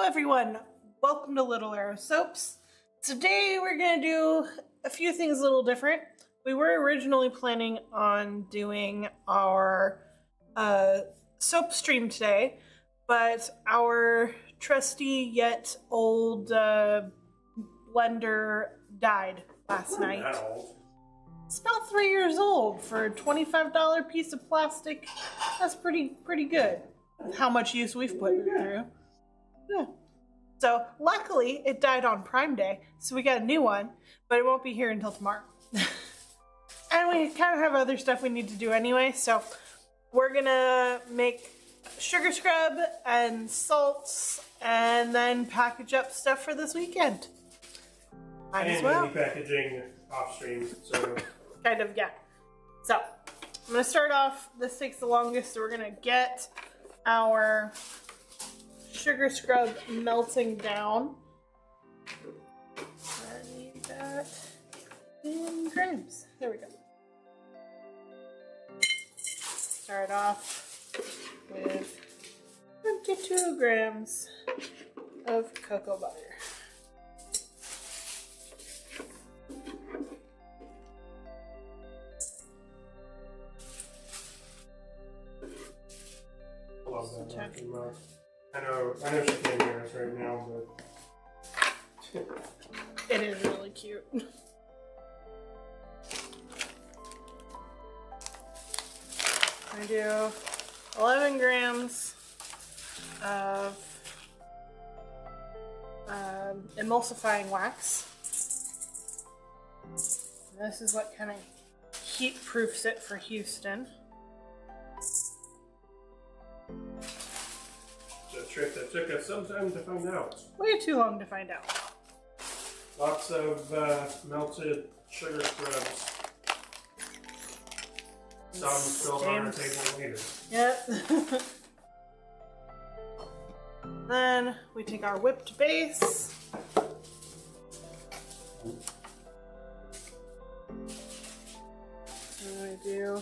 everyone, welcome to Little Arrow Soaps. Today we're going to do a few things a little different. We were originally planning on doing our soap stream today, but our trusty yet old blender died last night. It's about 3 years old for a $25 piece of plastic. That's pretty good. How much use we've put it through. Yeah. So luckily it died on Prime Day, so we got a new one, but it won't be here until tomorrow. And we kind of have other stuff we need to do anyway, so we're gonna make sugar scrub and salts and then package up stuff for this weekend. Might as well. And packaging off stream, so. Kind of, yeah. So I'm gonna start off, this takes the longest, so we're gonna get our sugar scrub melting down. I need that in grams. There we go. Start off with 22 grams of cocoa butter. I know she can't hear us right now, but it is really cute. I do 11 grams of emulsifying wax. And this is what kind of heat proofs it for Houston. it's a trick that took us some time to find out. Way too long to find out. Lots of melted sugar scrubs. Some still on our table later. Yep. Then we take our whipped base. And we do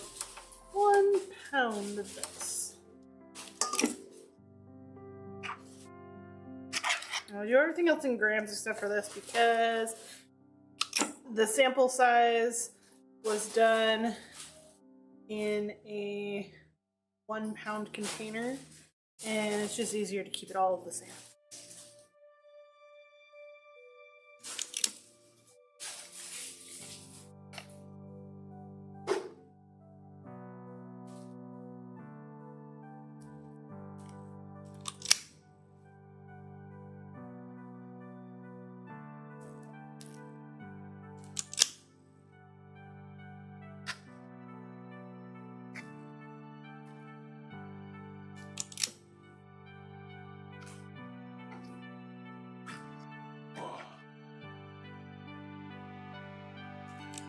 1 pound of this. I'll do everything else in grams except for this because the sample size was done in a 1 pound container, and it's just easier to keep it all the same.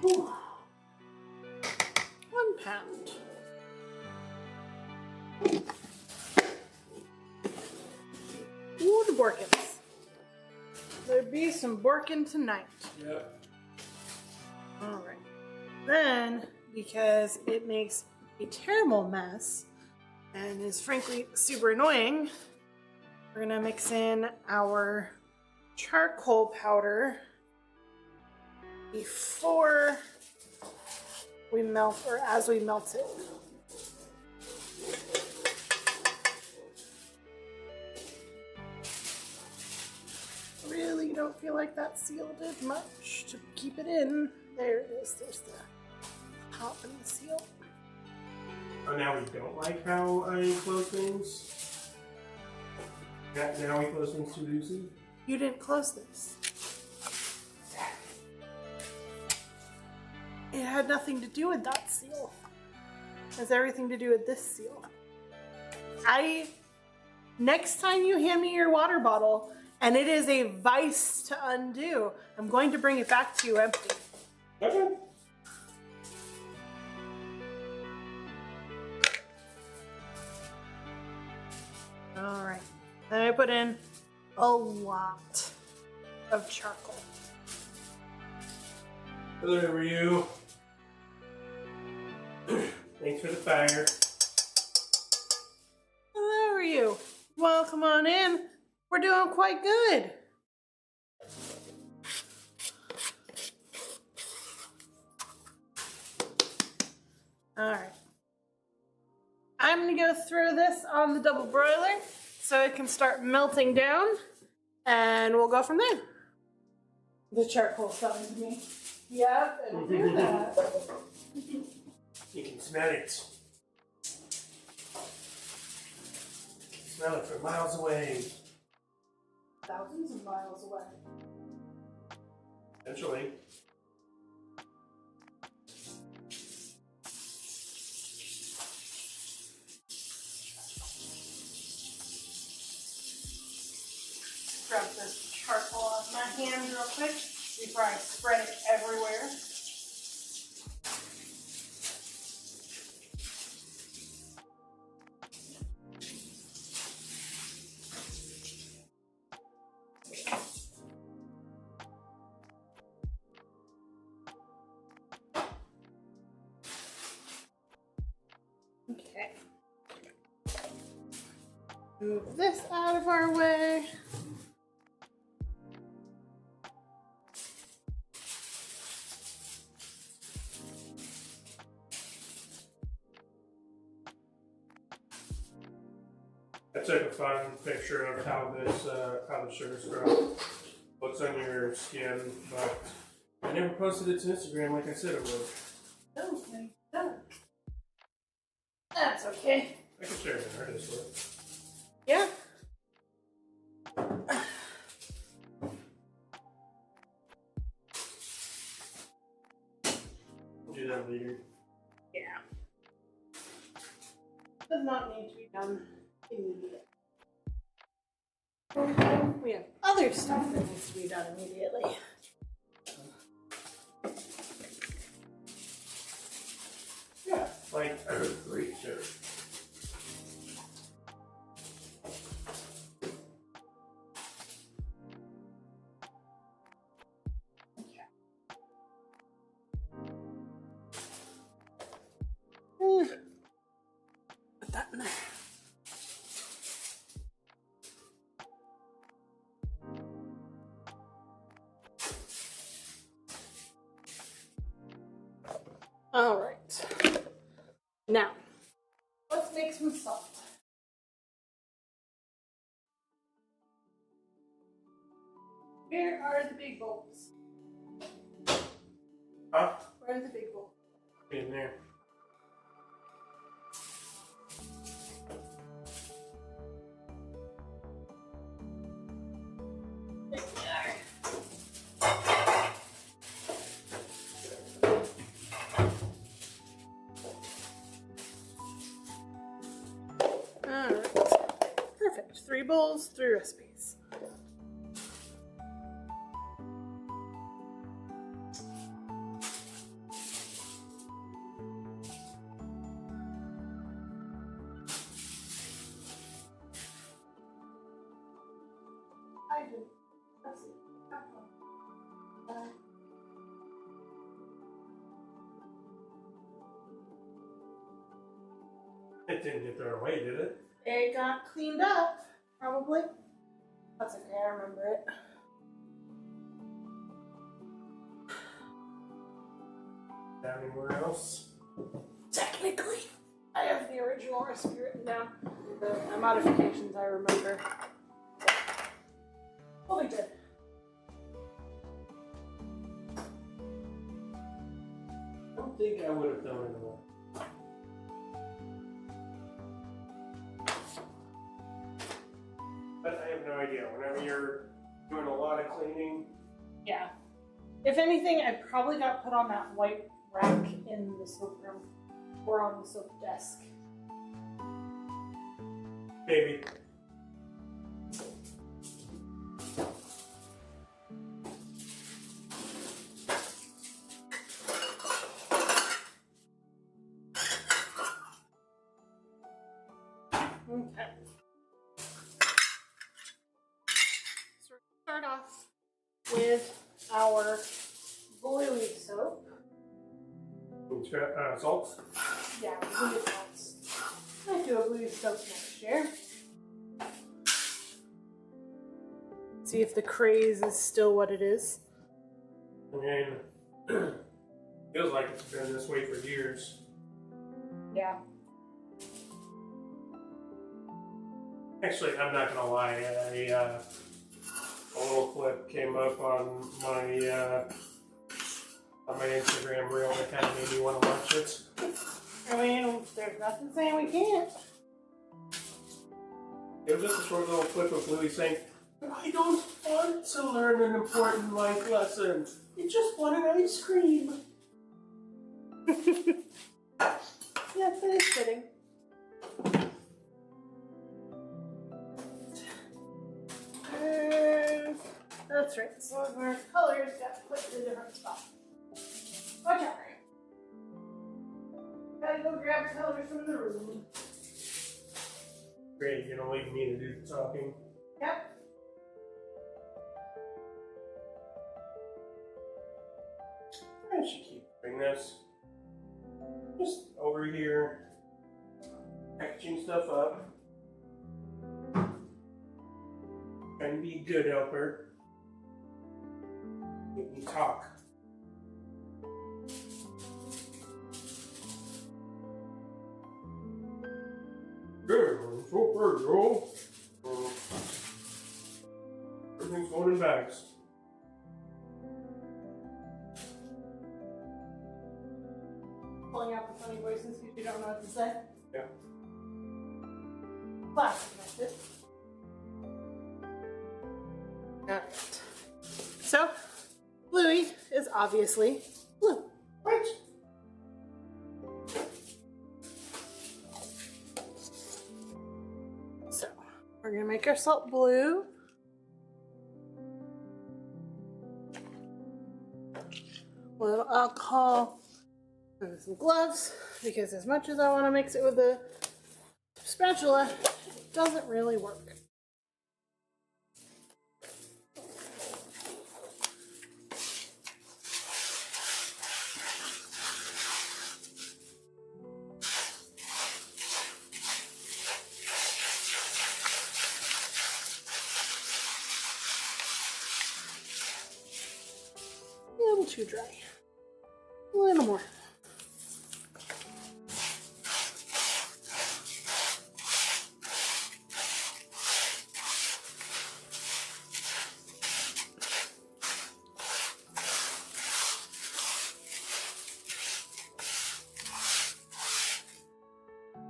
Ooh. 1 pound. Ooh, the Borkins. There'd be some Borkin tonight. Yep. Alright. Then, because it makes a terrible mess and is frankly super annoying, we're gonna mix in our charcoal powder before we melt, or as we melt it. Really don't feel like that seal did much to keep it in. There it is, there's the top and the seal. Oh, now we don't like how I close things? Now we close things too loosely? You didn't close this. It had nothing to do with that seal. It has everything to do with this seal. Next time you hand me your water bottle and it is a vice to undo, I'm going to bring it back to you empty. Okay. All right. Then I put in a lot of charcoal. Hello, Ryu. Thanks for the fire. Hello, Ryu. Welcome on in. We're doing quite good. All right. I'm gonna go throw this on the double broiler so it can start melting down, and we'll go from there. The charcoal's coming to me. Yep, it'll do that. You can smell it. Smell it from miles away. Thousands of miles away. Eventually. Grab this charcoal off my hand real quick before I spread it everywhere. Okay. Move this out of our way. I took a fun picture of how the sugar scrub looks on your skin, but I never posted it to Instagram like I said it would. Okay, done. That's okay. I can share it in our Discord. Yeah. We'll do that later. Yeah. Does not need to be done immediately. We have other stuff that needs to be done immediately. Yeah, like I would agree too. Put that in there. All right. Now, let's make some salt. Where are the big bowls? Huh? Where are the big bowls? In there. Alright. Perfect. 3 bowls, 3 recipes. I do. That's it. It didn't get thrown away, did it? It got cleaned up, probably. That's okay, I remember it. Down anywhere else? Technically, I have the original recipe written down. The modifications I remember. Well, we did. I don't think I would have thrown it away. But I have no idea. Whenever you're doing a lot of cleaning, Yeah. If anything, I probably got put on that white rack in the soap room or on the soap desk. maybe. Okay. So we're gonna start off with our bluey soap. Salt. Yeah, bluey salts. I do a bluey soap next year. See if the craze is still what it is. I mean, feels like it's been this way for years. Yeah. Actually, I'm not gonna lie. A little clip came up on my Instagram reel that kind of made me want to watch it. I mean, there's nothing saying we can't. It was just a short little clip of Louis saying, "I don't want to learn an important life lesson. I just want an ice cream." Yeah, that is fitting. That's right. So our colors got put in a different spot. Okay. Gotta go grab colors from the room. Great, you don't leave me to do the talking. Yep. I should keep doing this. Just over here, packaging stuff up. Trying to be a good helper. Make me talk. Everything's going in bags. Pulling out the funny voices because you don't know what to say. Yeah. Classic method. Alright. So, Bluey is obviously blue. Right. So, we're gonna make our salt blue. Well, alcohol and some gloves, because as much as I want to mix it with the spatula, it doesn't really work. A little too dry. A little more.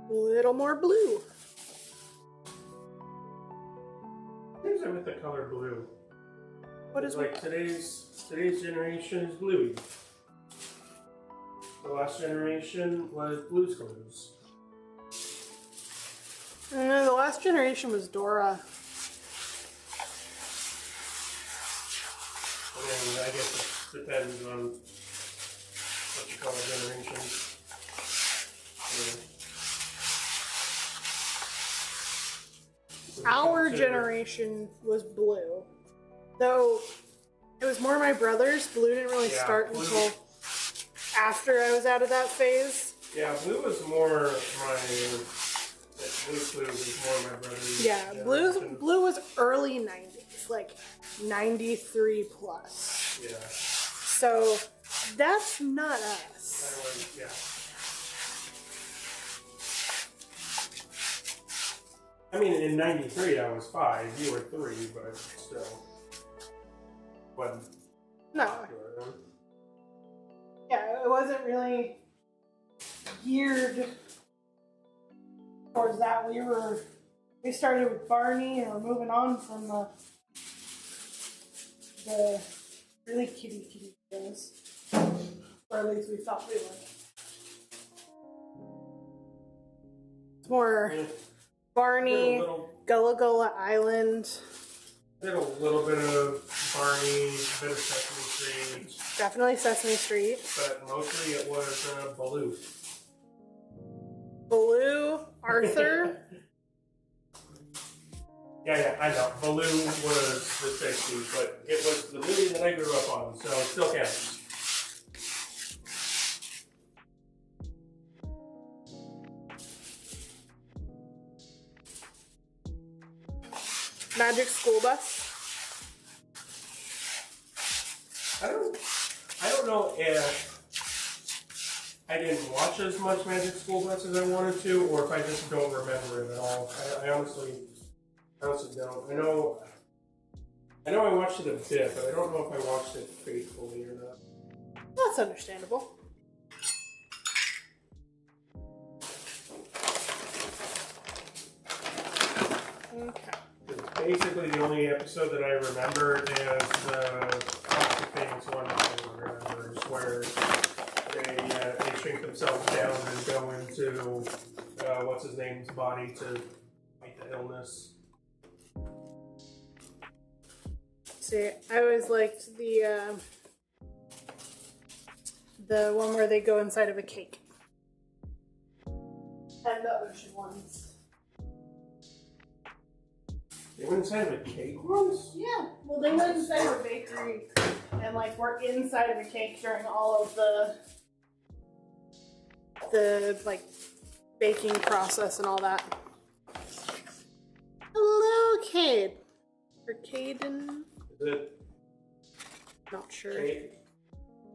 A little more blue. Here's it with the color blue. What is like today's generation is Bluey. The last generation was Blue's Clues. The last generation was Dora. And I guess it depends on what you call a generation. Our generation was blue. Though it was more my brother's. Blue didn't really start until after I was out of that phase. Yeah, blue was more my Blue's Clues was more my brother's. Yeah, blue was early 90s, like 93 plus. Yeah. So that's not us. Yeah. I mean, in 93 I was 5, you were 3, but still wasn't No. popular, huh? Yeah, it wasn't really geared towards that. We started with Barney and we're moving on from the really kitty shows. Or at least we thought we were. It's more Barney, Gullah Gullah Island. Did a little bit of Barney, a bit of Sesame Street. Definitely Sesame Street. But mostly it was Baloo. Baloo, Arthur. Yeah, I know. Baloo was the 60s, but it was the movie that I grew up on, so it still counts. Magic School Bus. I don't know if I didn't watch as much Magic School Bus as I wanted to, or if I just don't remember it at all. I honestly don't. I know I watched it a bit, but I don't know if I watched it faithfully or not. That's understandable. Okay. Basically, the only episode that I remember is the famous one that I remember, is where they shrink themselves down and go into what's his name's body to fight the illness. See, I always liked the one where they go inside of a cake. And the ocean ones. They went inside of a cake once? Yeah, well, they went inside of a bakery and like were inside of a cake during all of the like baking process and all that. Hello, Cade. Or Caden? Is it? Not sure.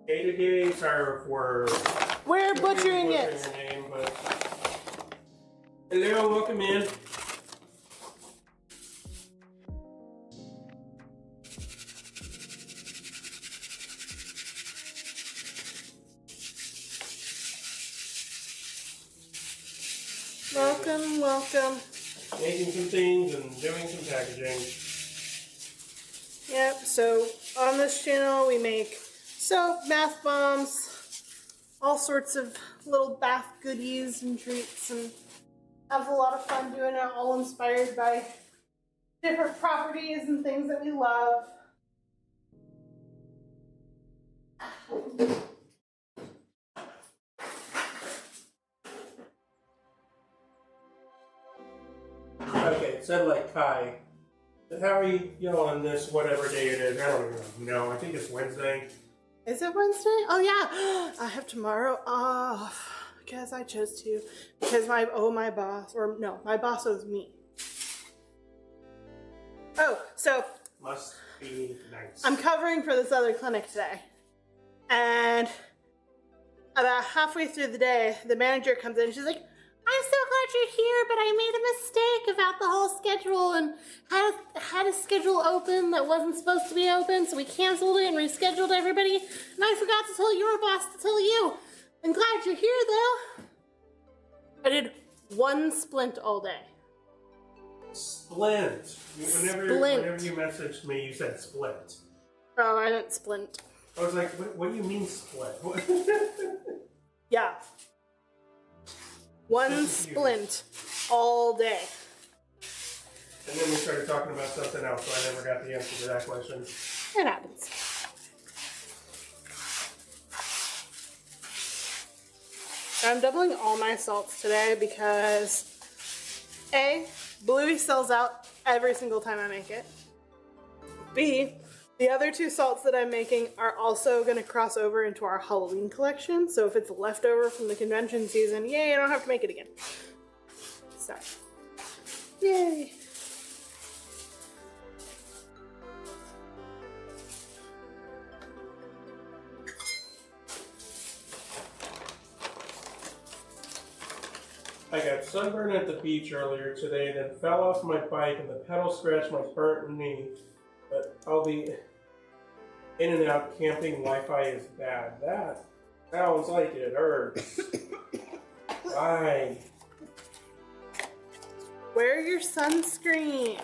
Caden, sorry if we're butchering it. Your name, but... Hello, welcome in. Welcome, welcome. Making some things and doing some packaging. Yep, so on this channel we make soap, bath bombs, all sorts of little bath goodies and treats, and have a lot of fun doing it, all inspired by different properties and things that we love. Okay, it said like Kai. How are you on this whatever day it is? I don't even know. I think it's Wednesday. Is it Wednesday? Oh yeah, I have tomorrow off because I chose to. Because my boss owes me. Oh, so Must be nice. I'm covering for this other clinic today, and about halfway through the day, the manager comes in and she's like, I'm so glad you're here, but I made a mistake about the whole schedule and had a schedule open that wasn't supposed to be open, so we canceled it and rescheduled everybody, and I forgot to tell your boss to tell you. I'm glad you're here, though. I did one splint all day. Splint. Whenever you messaged me, you said split. Oh, I didn't splint. I was like, what do you mean split? Yeah. One splint all day. And then we started talking about something else, so I never got the answer to that question. It happens. I'm doubling all my salts today because A, Bluey sells out every single time I make it. B, the other two salts that I'm making are also going to cross over into our Halloween collection. So if it's leftover from the convention season, yay, I don't have to make it again. So, yay. I got sunburned at the beach earlier today, then fell off my bike and the pedal scratched my burnt knee. But I'll be in and out camping Wi-Fi is bad. That sounds like it hurts. Why? Wear your sunscreen.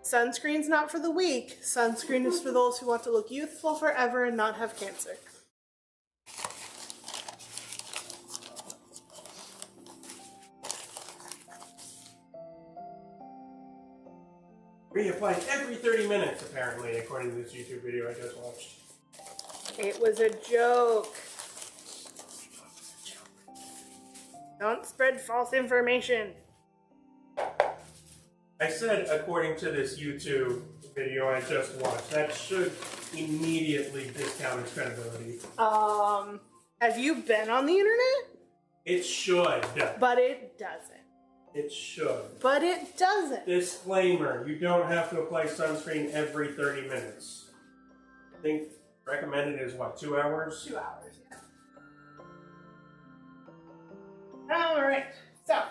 Sunscreen's not for the weak. Sunscreen is for those who want to look youthful forever and not have cancer. Reapplied every 30 minutes, apparently, according to this YouTube video I just watched. It was a joke. Don't spread false information. I said, according to this YouTube video I just watched, that should immediately discount its credibility. Have you been on the internet? It should. But it doesn't. It should. But it doesn't. Disclaimer, you don't have to apply sunscreen every 30 minutes. think recommended is what, 2 hours? 2 hours, yeah. All right, so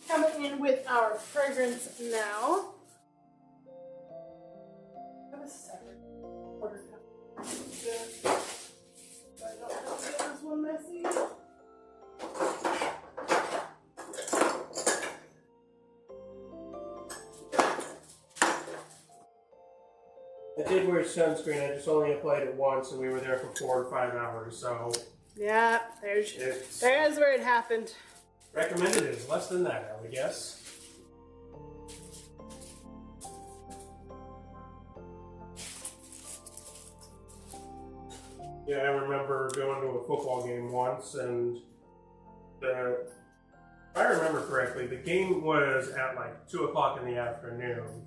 coming in with our fragrance now. Have a separate order cup. So I don't have to get this one messy. I did wear sunscreen, I just only applied it once and we were there for 4 or 5 hours, so Yeah, there's where it happened. recommended is less than that, I would guess. Yeah, I remember going to a football game once, and if I remember correctly, the game was at like 2 o'clock in the afternoon,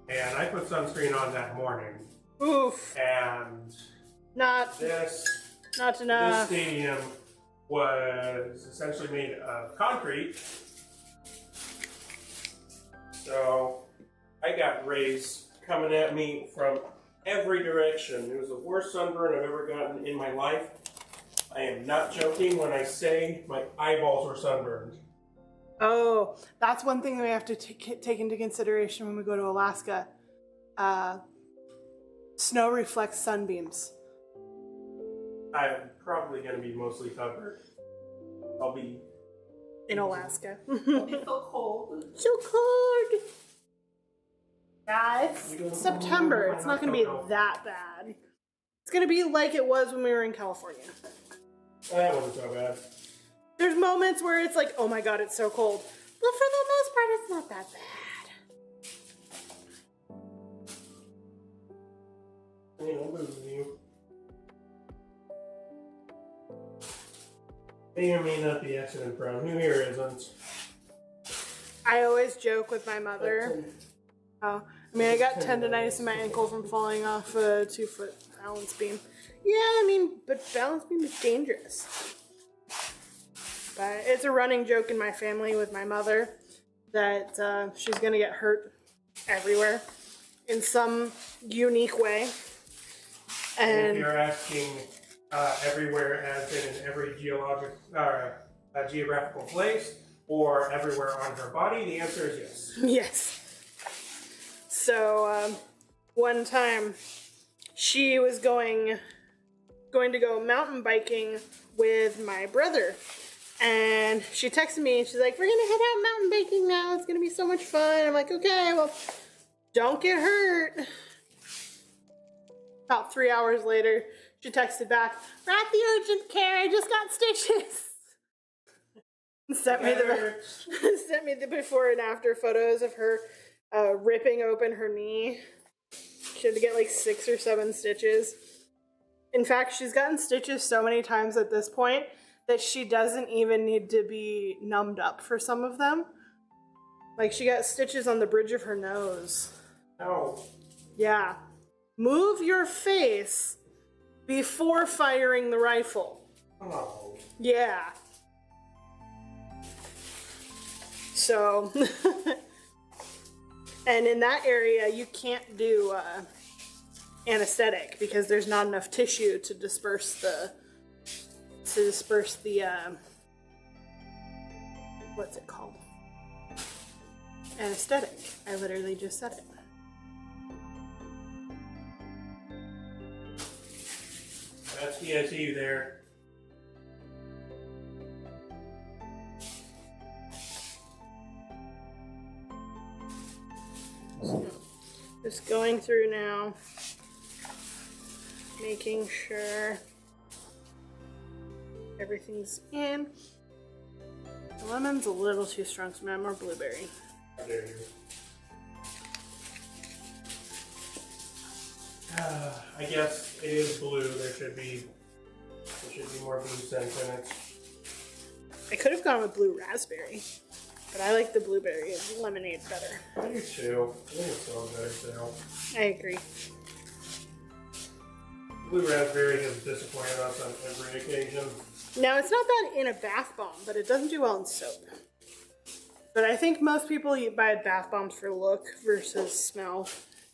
and I put sunscreen on that morning. Oof. And Not this enough. stadium was essentially made of concrete, so I got rays coming at me from every direction. It was the worst sunburn I've ever gotten in my life. I am not joking when I say my eyeballs were sunburned. Oh, that's one thing that we have to take into consideration when we go to Alaska. Snow reflects sunbeams. I'm probably going to be mostly covered. I'll be In Alaska. so cold. So cold. Guys, it's September. It's not going to be that bad. It's going to be like it was when we were in California. That wasn't so bad. There's moments where it's like, oh my god, it's so cold. But for the most part, it's not that bad. You know, losing you. May or may not be accident prone. Who here isn't? I always joke with my mother. Oh, I mean, I got tendonitis in my ankle from falling off a 2-foot balance beam. Yeah, I mean, but balance beam is dangerous. But it's a running joke in my family with my mother that she's going to get hurt everywhere in some unique way. And if And you're asking everywhere as in every geographical place or everywhere on her body, the answer is yes. yes. So one time she was going to go mountain biking with my brother. And she texted me and she's like, we're going to head out mountain biking now. It's going to be so much fun. I'm like, okay, well, don't get hurt. About 3 hours later, she texted back, we're at the urgent care. I just got stitches. Sent me the before and after photos of her ripping open her knee. She had to get like 6 or 7 stitches. In fact, she's gotten stitches so many times at this point that she doesn't even need to be numbed up for some of them. Like, she got stitches on the bridge of her nose. Oh. Yeah. Move your face before firing the rifle. Oh. Yeah. So, and in that area, you can't do anesthetic because there's not enough tissue to disperse the what's it called? Anesthetic. I literally just said it. I see you there. Just going through now, making sure everything's in. The lemon's a little too strong, so I'm more blueberry. How dare you. I guess it is blue. There should be more blue scent in it. I could have gone with blue raspberry, but I like the blueberry lemonade better. I do too. I think it smells better too. I agree. Blue raspberry has disappointed us on every occasion. Now, it's not bad in a bath bomb, but it doesn't do well in soap. But I think most people buy bath bombs for look versus smell.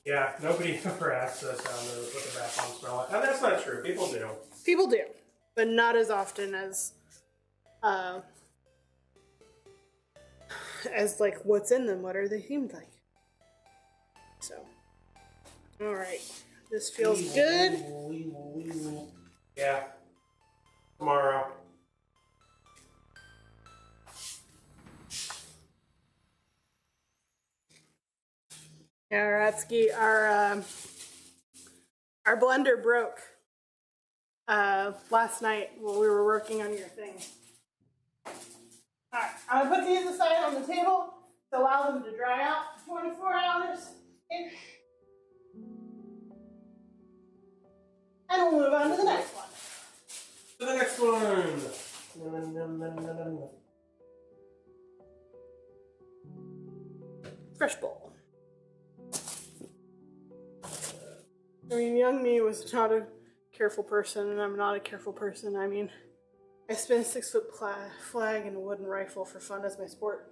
Yeah, nobody ever asks us down there what the bathroom smell like. And that's not true. People do. People do, but not as often as like what's in them. What are they themed like? So, all right, this feels good. Yeah. Tomorrow. Yeah, Ratsky, our blender broke last night while we were working on your thing. Alright, I'm gonna put these aside on the table to allow them to dry out for 24 hours. And we'll move on to the next one. To the next one. Fresh bowl. I mean, young me was not a careful person, and I'm not a careful person. I mean, I spin a 6-foot flag and a wooden rifle for fun as my sport.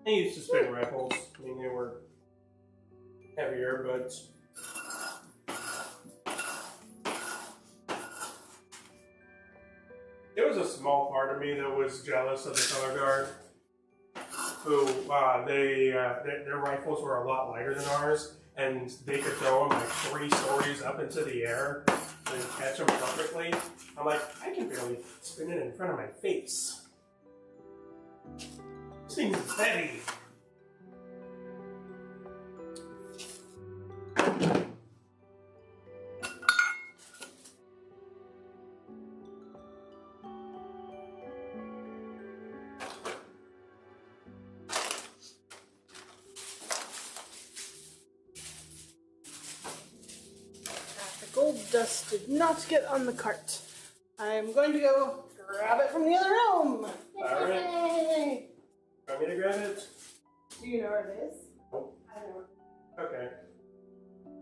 I used to spin rifles. I mean, they were heavier, but there was a small part of me that was jealous of the color guard, who their rifles were a lot lighter than ours, and they could throw them like 3 stories up into the air and catch them perfectly. I'm like, I can barely spin it in front of my face. This thing is heavy. Gold dust did not get on the cart. I'm going to go grab it from the other room. Alright. Want me to grab it? Do you know where it is? Nope. I don't know. Okay.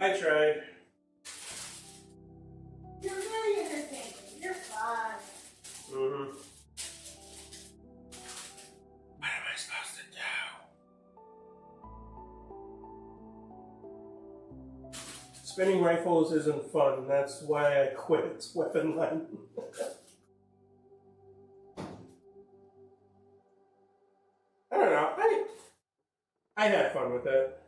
I tried. You're very entertaining. You're fun. Mm-hmm. What am I supposed to do? Spinning rifles isn't fun. That's why I quit weapon line. I don't know. I had fun with it.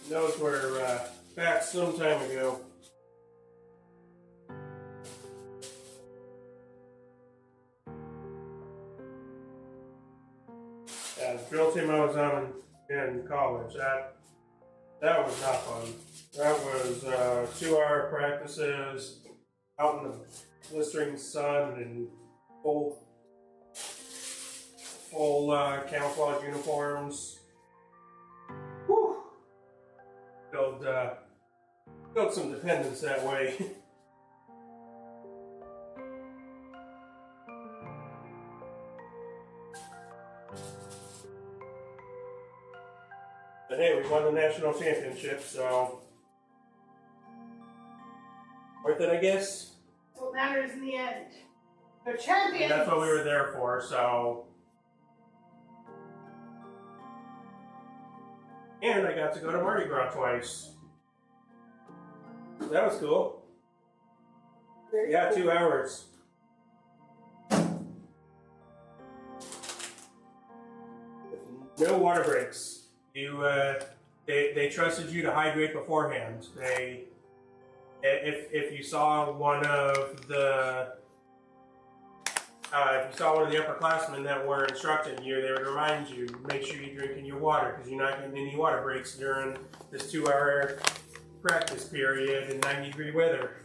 Those were back some time ago. Yeah, the drill team I was on in college, that was not fun. That was 2-hour practices out in the blistering sun and full camouflage uniforms. Whew. Build some dependence that way. But hey, we won the national championship, so worth it, I guess. That's what matters in the end. They're champions. And that's what we were there for, so. And I got to go to Mardi Gras twice. That was cool. Very Yeah, cool. 2 hours. No water breaks. They trusted you to hydrate beforehand. If you saw one of the upperclassmen that were instructing you, they would remind you, make sure you're drinking your water because you're not getting any water breaks during this 2-hour practice period in 90-degree weather.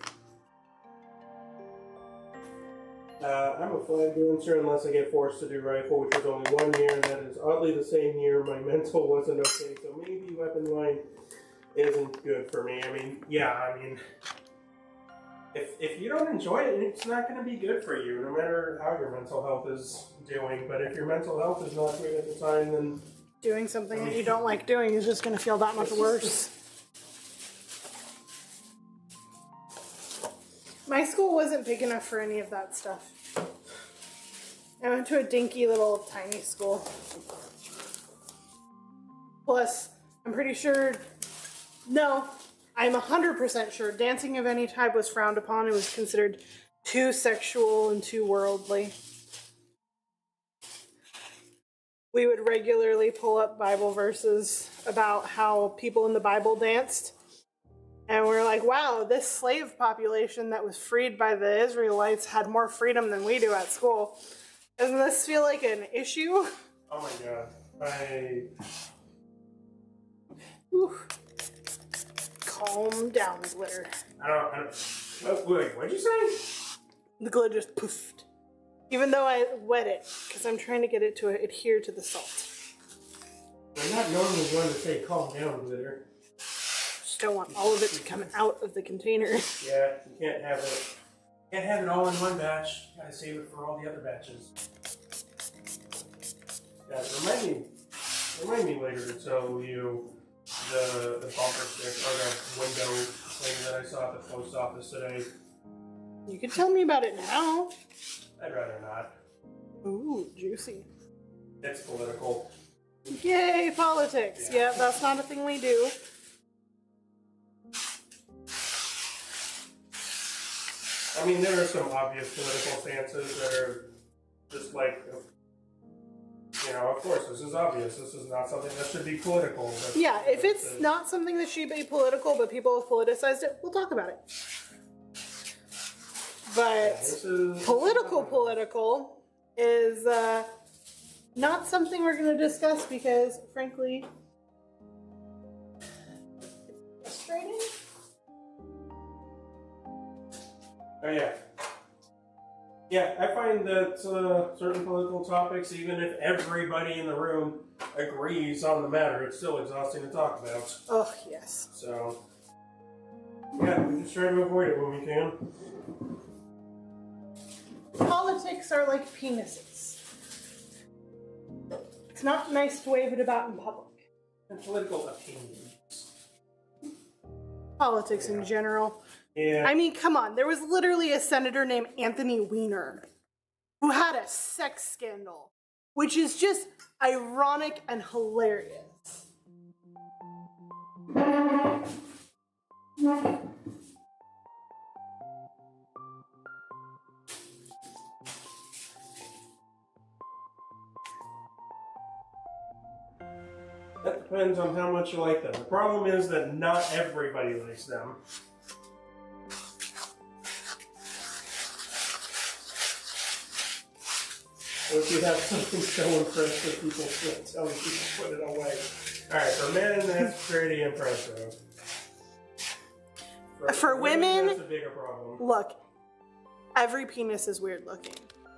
I'm a flag dancer unless I get forced to do rifle, which was only 1 year, and that is oddly the same year my mental wasn't okay, so maybe weapon line isn't good for me. I mean, if you don't enjoy it, it's not going to be good for you, no matter how your mental health is doing. But if your mental health is not great at the time, then doing something that you don't like doing is just going to feel that much worse. My school wasn't big enough for any of that stuff. I went to a dinky little tiny school. Plus, I'm pretty sure, no, I'm 100% sure dancing of any type was frowned upon. It was considered too sexual and too worldly. We would regularly pull up Bible verses about how people in the Bible danced. And we're like, wow, this slave population that was freed by the Israelites had more freedom than we do at school. Doesn't this feel like an issue? Oh my god. Whew. Calm down, glitter. I don't wait, what'd you say? The glitter just poofed. Even though I wet it, because I'm trying to get it to adhere to the salt. I'm not normally going to say calm down, glitter. Just don't want all of it to come out of the container. Yeah, you can't have it. Can't have it all in one batch. You gotta save it for all the other batches. Yeah, remind me later to tell you the bumper stick or the window thing that I saw at the post office today. You can tell me about it now. I'd rather not. Ooh, juicy. It's political. Yay, politics. Yeah, that's not a thing we do. I mean, there are some obvious political stances that are just like, you know, of course, this is obvious. This is not something that should be political. Yeah, if it's not something that should be political, but people have politicized it, we'll talk about it. But political is not something we're going to discuss because, frankly, it's frustrating. Oh, yeah. Yeah, I find that certain political topics, even if everybody in the room agrees on the matter, it's still exhausting to talk about. Oh, yes. So, yeah, we just try to avoid it when we can. Politics are like penises. It's not nice to wave it about in public. And political opinions. Politics in general. Yeah. I mean, come on. There was literally a senator named Anthony Weiner who had a sex scandal, which is just ironic and hilarious. That depends on how much you like them. The problem is that not everybody likes them. Or if you have something so impressive that people can't tell you to put it away. Alright, for men, that's pretty impressive. For women, that's a bigger problem. Look, every penis is weird looking.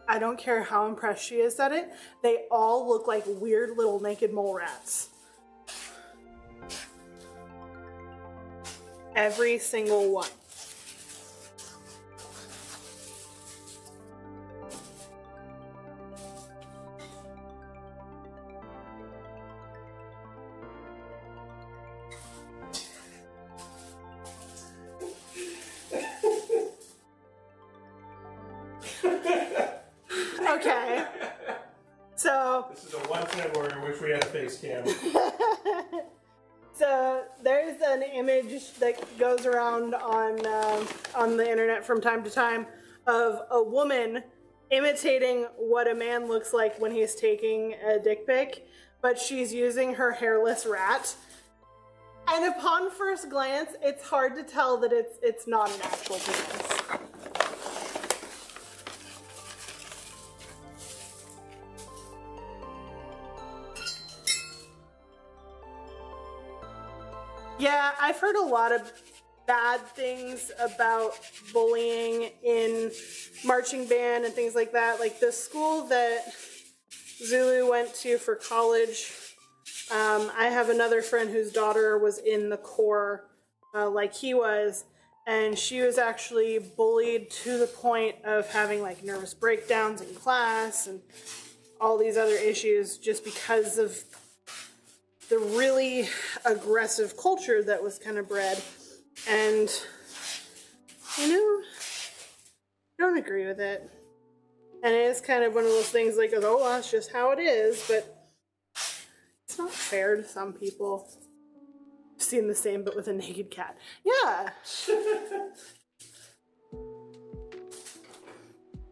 I don't care how impressed she is at it. They all look like weird little naked mole rats. Every single one. Okay. So this is a one-time where I wish we had a face cam. So there's an image that goes around on the internet from time to time of a woman imitating what a man looks like when he's taking a dick pic, but she's using her hairless rat. And upon first glance, it's hard to tell that it's not an actual penis. Yeah, I've heard a lot of bad things about bullying in marching band and things like that. Like the school that Zulu went to for college, I have another friend whose daughter was in the Corps like he was, and she was actually bullied to the point of having like nervous breakdowns in class and all these other issues just because of the really aggressive culture that was kind of bred. And, you know, I don't agree with it. And it is kind of one of those things like, oh, that's just how it is, but it's not fair to some people. I've seen the same, but with a naked cat. Yeah.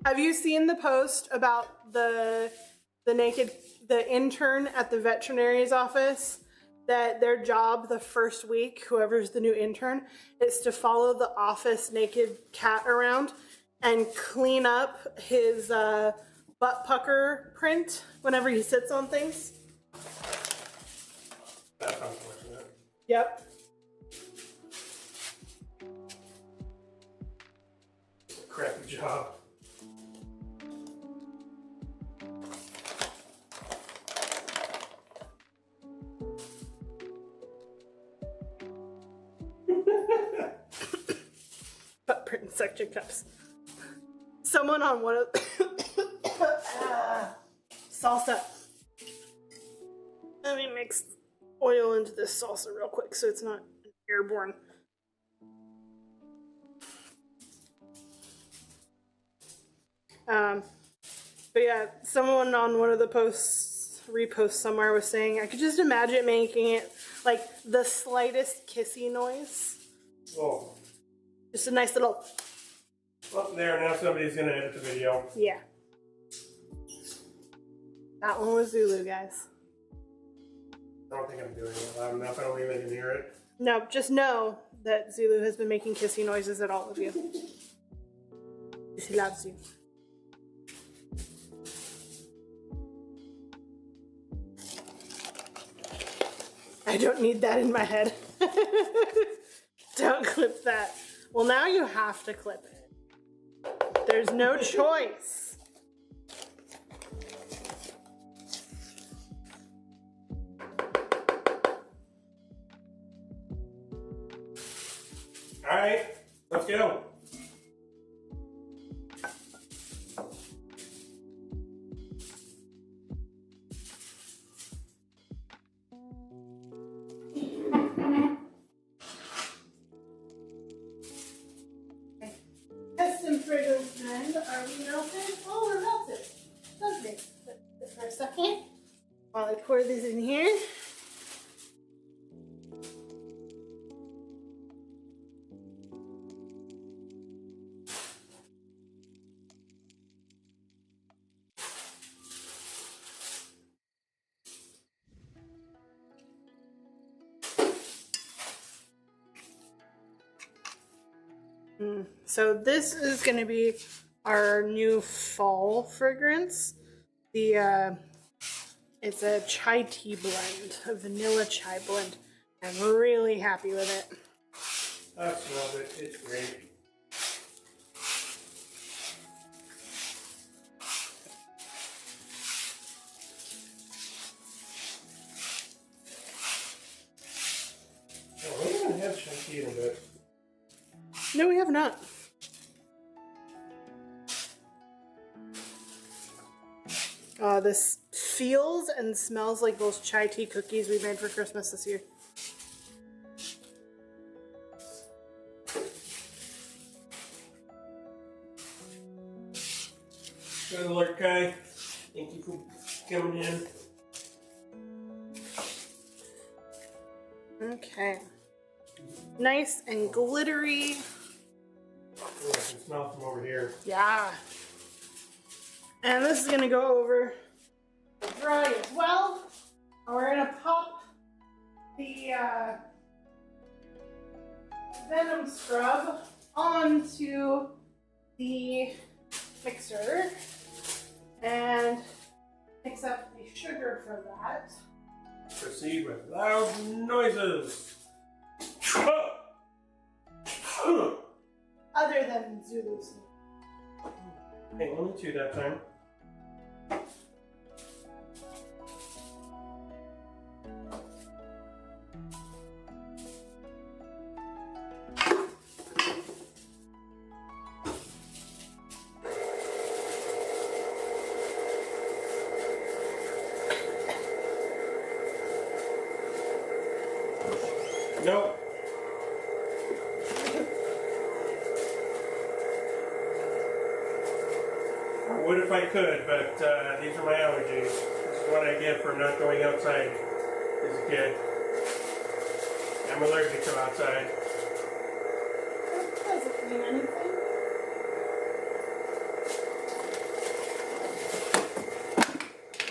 Have you seen the post about the intern at the veterinary's office? That their job the first week, whoever's the new intern, is to follow the office naked cat around and clean up his butt pucker print whenever he sits on things. That's unfortunate. Yep. Crappy job. Butt print suction cups. Someone on one of salsa. Let me mix oil into this salsa real quick so it's not airborne. But yeah, someone on one of the reposts somewhere was saying I could just imagine making it like the slightest kissy noise. Oh. Just a nice little. Well, there, now somebody's gonna edit the video. Yeah. That one was Zulu, guys. I don't think I'm doing it loud enough. I don't think they can hear it. No, just know that Zulu has been making kissy noises at all of you. He loves you. I don't need that in my head. Don't clip that. Well, now you have to clip it. There's no choice. All right, let's go. Custom fragrance blend. Are we melted? Oh, we're melted. Lovely. Put this for a second while I pour this in here. So this is going to be our new fall fragrance. It's a chai tea blend, a vanilla chai blend. I'm really happy with it. I smell it. It's great. Oh, we haven't had chai tea in a bit. No, we have not. This feels and smells like those chai tea cookies we made for Christmas this year. Good luck, Kai. Thank you for coming in. Okay. Nice and glittery. Oh, I can smell from over here. Yeah. And this is going to go over dry as well. And we're going to pop the Venom scrub onto the mixer and mix up the sugar for that. Proceed with loud noises. Other than Zulu's. Hey, only two that time. Nope. I would if I could, but these are my allergies. This is what I get for not going outside as a kid. I'm allergic to outside. That doesn't mean anything.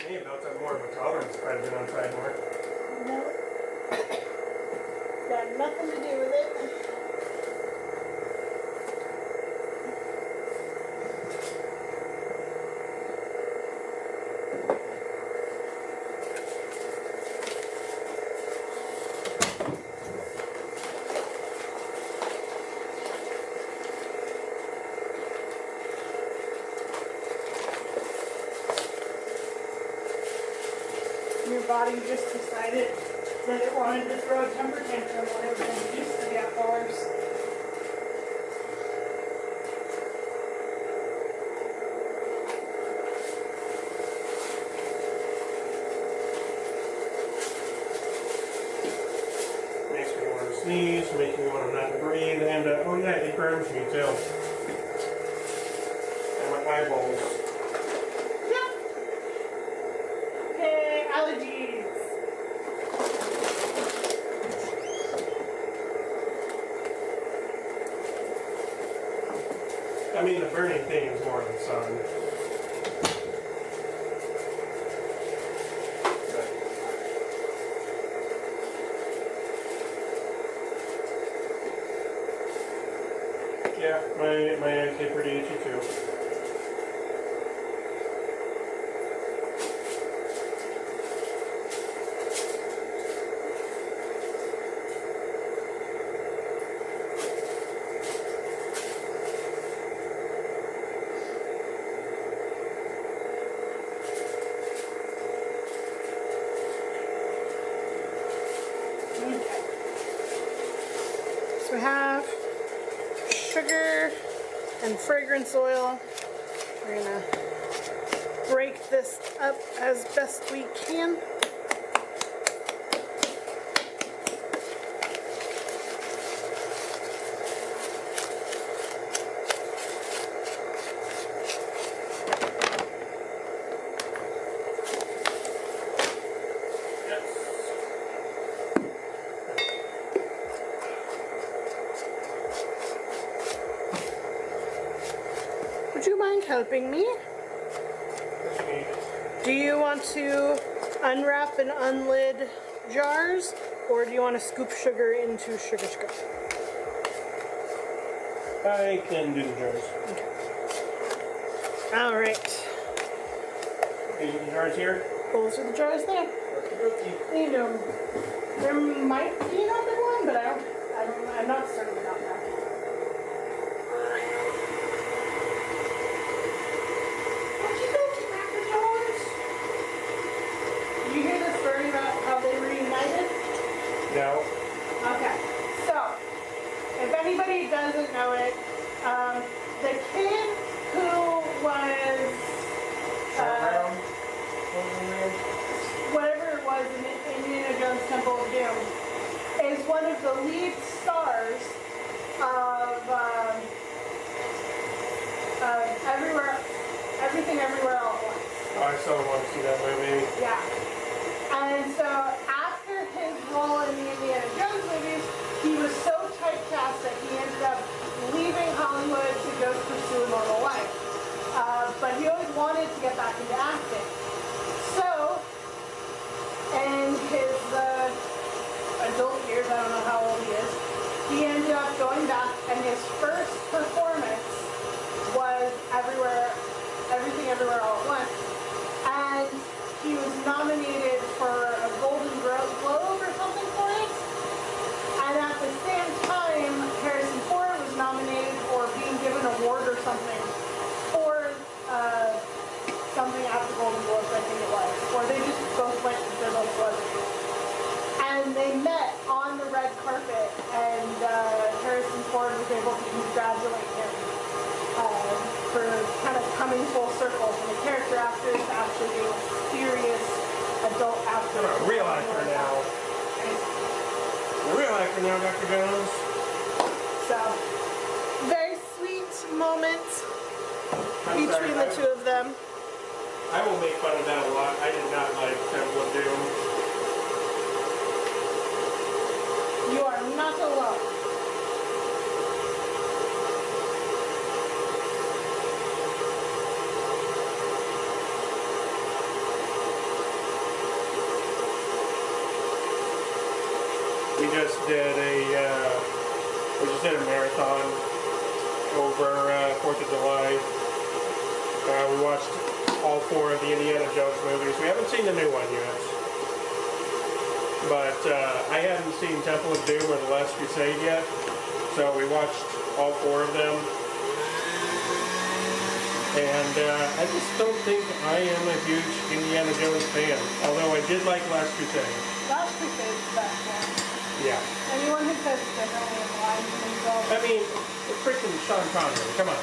Maybe adults have more of a tolerance if I've been outside more. No. Got nothing to do with it. Your body just decided that it wanted to throw a temper tantrum when it was introduced to the outdoors. Makes me want to sneeze, makes me want to not breathe, and oh yeah, it burns me too. And my eyeballs. Yep. Okay, allergies. I mean, the burning thing is more the sun. Yeah, my eyes get pretty itchy too. Okay. So we have sugar and fragrance oil. We're gonna break this up as best we can. Would you mind helping me? Do you want to unwrap and unlid jars, or do you want to scoop sugar into sugar scoop? I can do the jars. Okay. All right. These are the jars here. Those are the jars there. You know, there might be another one, but I'm not certain about that. Did you go to Cracker Jars? Did you hear the story about how they reunited? No. Okay, so if anybody doesn't know it, the kid who was whatever it was in Indiana Jones Temple of Doom is one of the lead stars of Everything Everywhere All at Once. Oh, I still want to see that movie. Yeah. And so after his role in the Indiana Jones movies, he was so typecast that he ended up leaving Hollywood to go pursue a normal life. But he always wanted to get back into acting. So, in his adult years, I don't know how old he is, he ended up going back, and his first performance was Everything Everywhere All at Once. And he was nominated for a Golden Globe or something for it. And at the same time, Harrison Ford was nominated for being given an award or something for something at the Golden Globes, I think it was. Or they just both went, they're both celebrities. And they met on the red carpet, and Harrison Ford was able to congratulate him for kind of coming full circle from a character actor to actually being a serious adult actor. I'm a real actor now. for now, Dr. Jones. So, very sweet moment between the two of them. I will make fun of that a lot. I did not like Temple of Doom. You are not alone. We just did a marathon over 4th of July. We watched all 4 of the Indiana Jones movies. We haven't seen the new one yet. But I hadn't seen Temple of Doom or The Last Crusade yet. So we watched all 4 of them. And I just don't think I am a huge Indiana Jones fan. Although I did like Last Crusade. Last Crusade is the best one. Yeah. Anyone who says differently is lying to themselves. I mean, freaking Sean Connery, come on.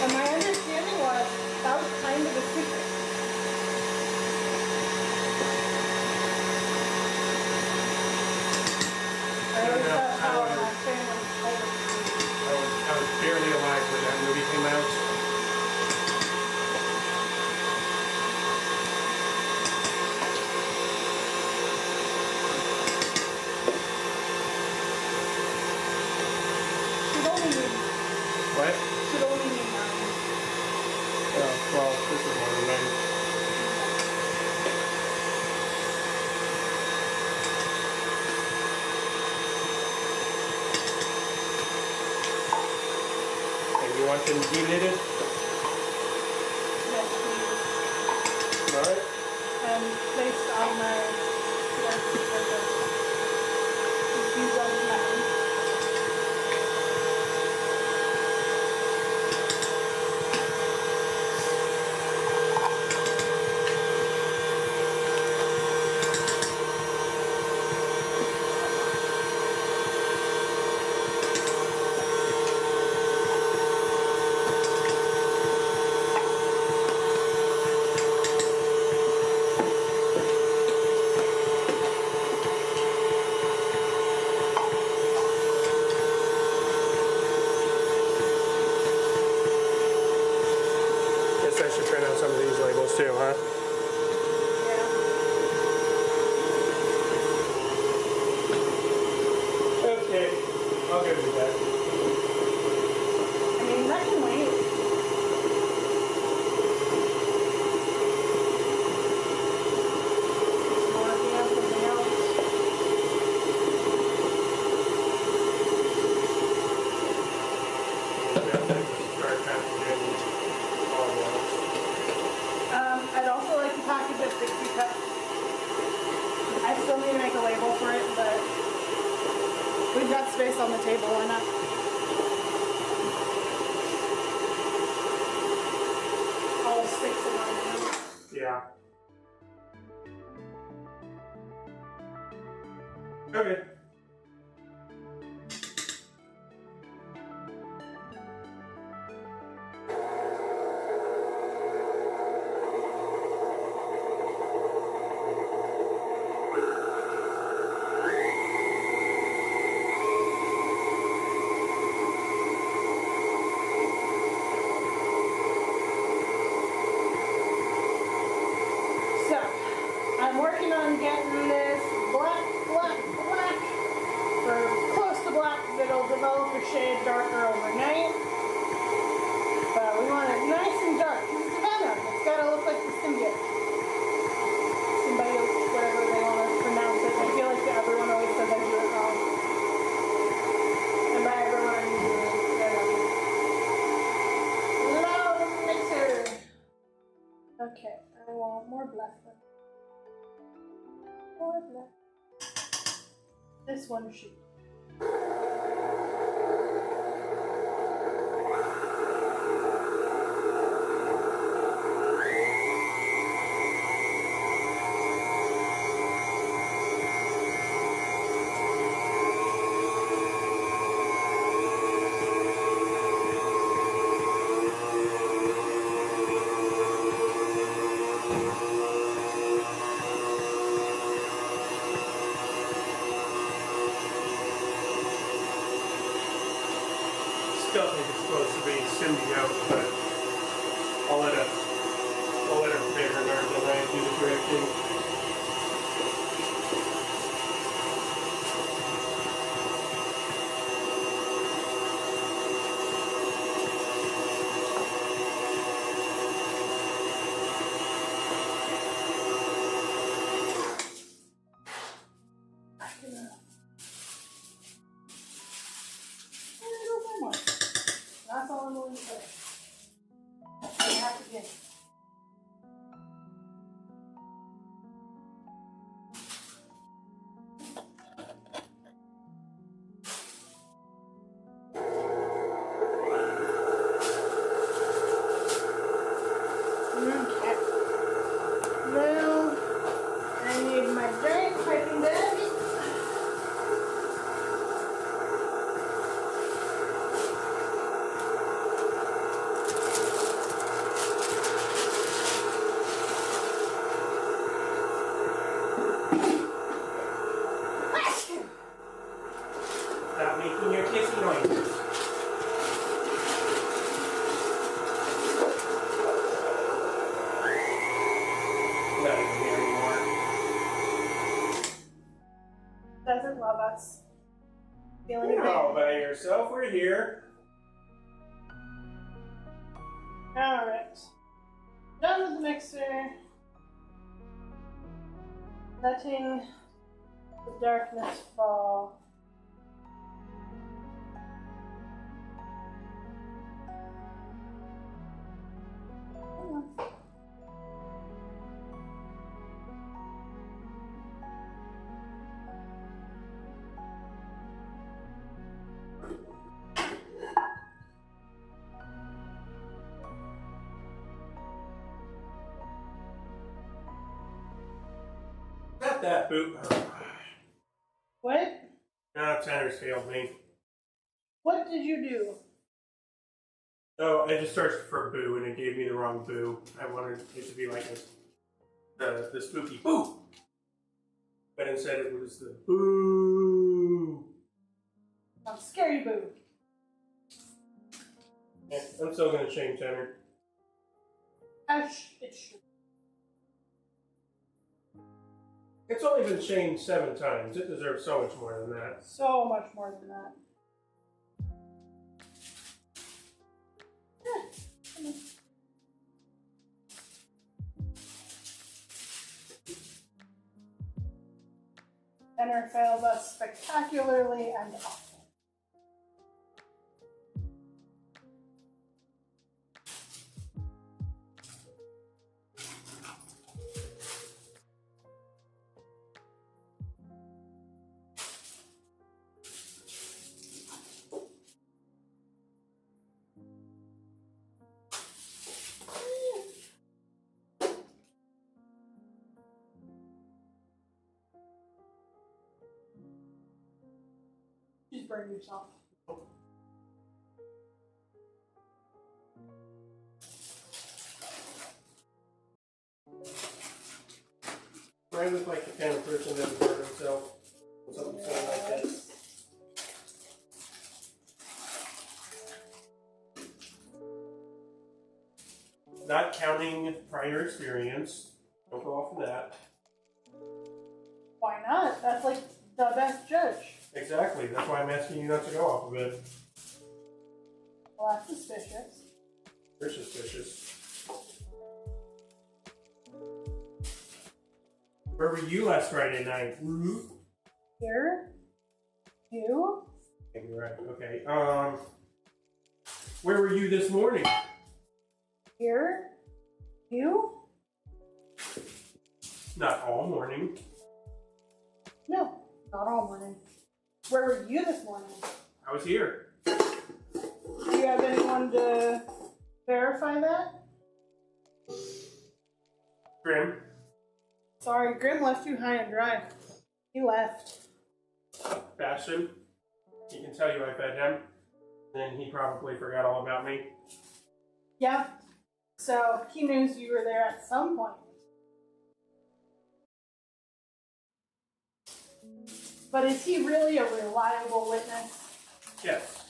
And my understanding was that was kind of a secret. Or at least that's how my family told it to me. I was barely alive when that movie came out. What? Should only be 9. Oh, well, this is one of them. And you want them deknitted? Yes, please. Alright. And based on my views on the mountain. Guess I should print out some of these labels too, huh? Okay, I'll go do that. I mean, that can wait. Or if you have something else. I'd also like a package of 60 cups. I still need to make a label for it, but we've got space on the table, why not? All 6 of them. Yeah. Okay. So, I'm working on getting this black, or close to black, that'll develop a shade darker overnight. But we want it nice and dark, because it's Venom. It's gotta look like the symbiote. Symbiote, whatever they want to pronounce it. I feel like everyone always says I do it wrong. And by everyone, I mean Venom. Loud mixer. Okay, I want more black. More black. This one should. still think it's supposed to be symbiote, but I'll let a bigger nerd than I do the directing. That's all I'm going to say. I have to get. Okay. Now I need my giant piping bag. Stop making your kissy noises. Not even here anymore. Doesn't love us. Feeling You're bad. all by yourself. We're here. Alright. Done with the mixer. Letting the darkness fall. Not that boot. What? No, Tanner's failed me. What did you do? Oh, I just searched for boo and it gave me the wrong boo. I wanted it to be like the spooky boo. But instead it was the boo. Scary boo. Yeah, I'm still gonna change Tanner. It should. It's only been changed 7 times. It deserves so much more than that. So much more than that. Enter failed us spectacularly and often. Just burn yourself. I look like the kind of person that would hurt himself. Something silly like this. Not counting prior experience. Don't go off of that. Why not? That's like the best judge. Exactly. That's why I'm asking you not to go off of it. Well, that's suspicious. You're suspicious. Where were you last Friday night? Here? You? Okay, you're right. Okay. Where were you this morning? Here? You? Not all morning. No, not all morning. Where were you this morning? I was here. Do you have anyone to verify that? Grim. Sorry, Grim left you high and dry. He left. Bastion. He can tell you I fed him. Then he probably forgot all about me. Yeah. So he knew you were there at some point. But is he really a reliable witness? Yes.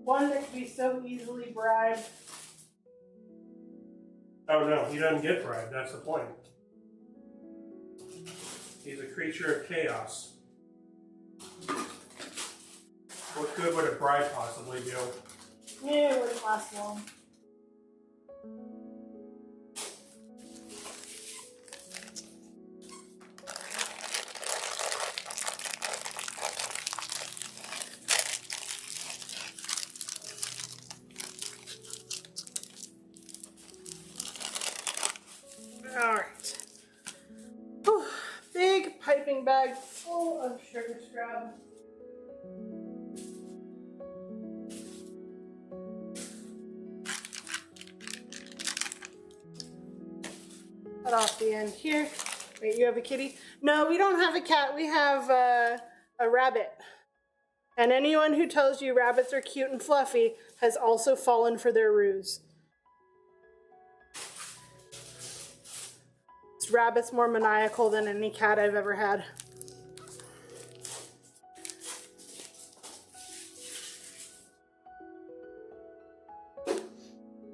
One that can be so easily bribed. Oh no, he doesn't get bribed, that's the point. He's a creature of chaos. What good would a bribe possibly do? Yeah, it wouldn't last long. Alright. Big piping bag full of sugar scrub. Cut off the end here. Wait, you have a kitty? No, we don't have a cat. We have a rabbit. And anyone who tells you rabbits are cute and fluffy has also fallen for their ruse. This rabbit's more maniacal than any cat I've ever had. They're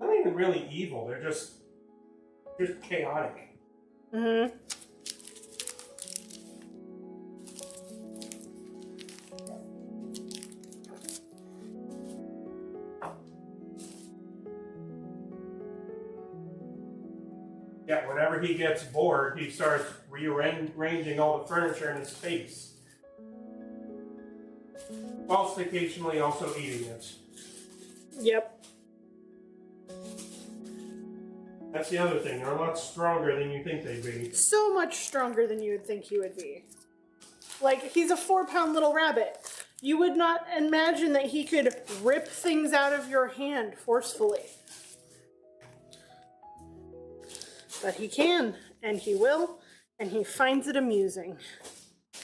not even really evil, they're just chaotic. Mm-hmm. Yeah, whenever he gets bored, he starts rearranging all the furniture in his space. Whilst occasionally also eating it. Yep. That's the other thing, they're a lot stronger than you think they'd be. So much stronger than you would think he would be. Like, he's a 4-pound little rabbit. You would not imagine that he could rip things out of your hand forcefully. But he can, and he will, and he finds it amusing. To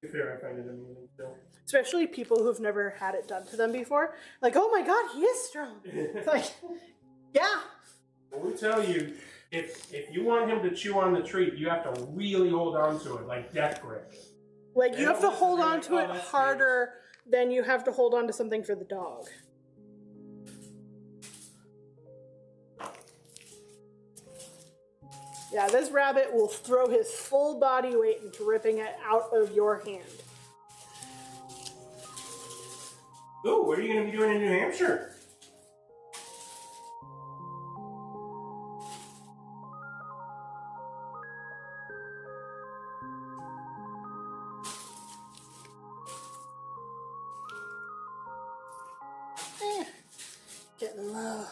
be fair, I find it amusing still. Especially people who've never had it done to them before. Like, oh my god, he is strong. It's like, yeah. Well, we tell you, if you want him to chew on the treat, you have to really hold on to it, like death grip. Like, you have to hold on to it harder than you have to hold on to something for the dog. Yeah, this rabbit will throw his full body weight into ripping it out of your hand. Ooh, what are you going to be doing in New Hampshire? Getting low.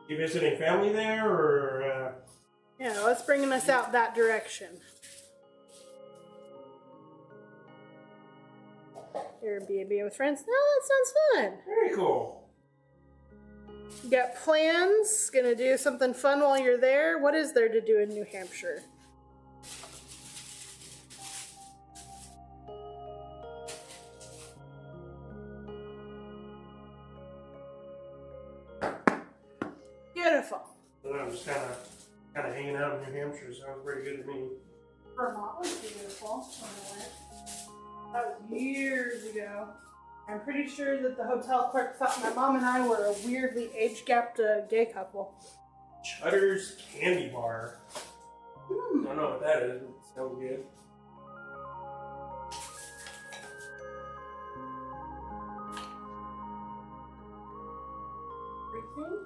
You visiting family there, or? Yeah, what's bringing us out that direction? Airbnb with friends? No, that sounds fun. Very cool. You got plans? Gonna do something fun while you're there? What is there to do in New Hampshire? Beautiful. I'm just kind of hanging out in New Hampshire. Sounds pretty good to me. Vermont was beautiful when I went. That was years ago. I'm pretty sure that the hotel clerk thought my mom and I were a weirdly age-gapped gay couple. Chudder's Candy Bar. I don't know what that is. It sounds good. Everything?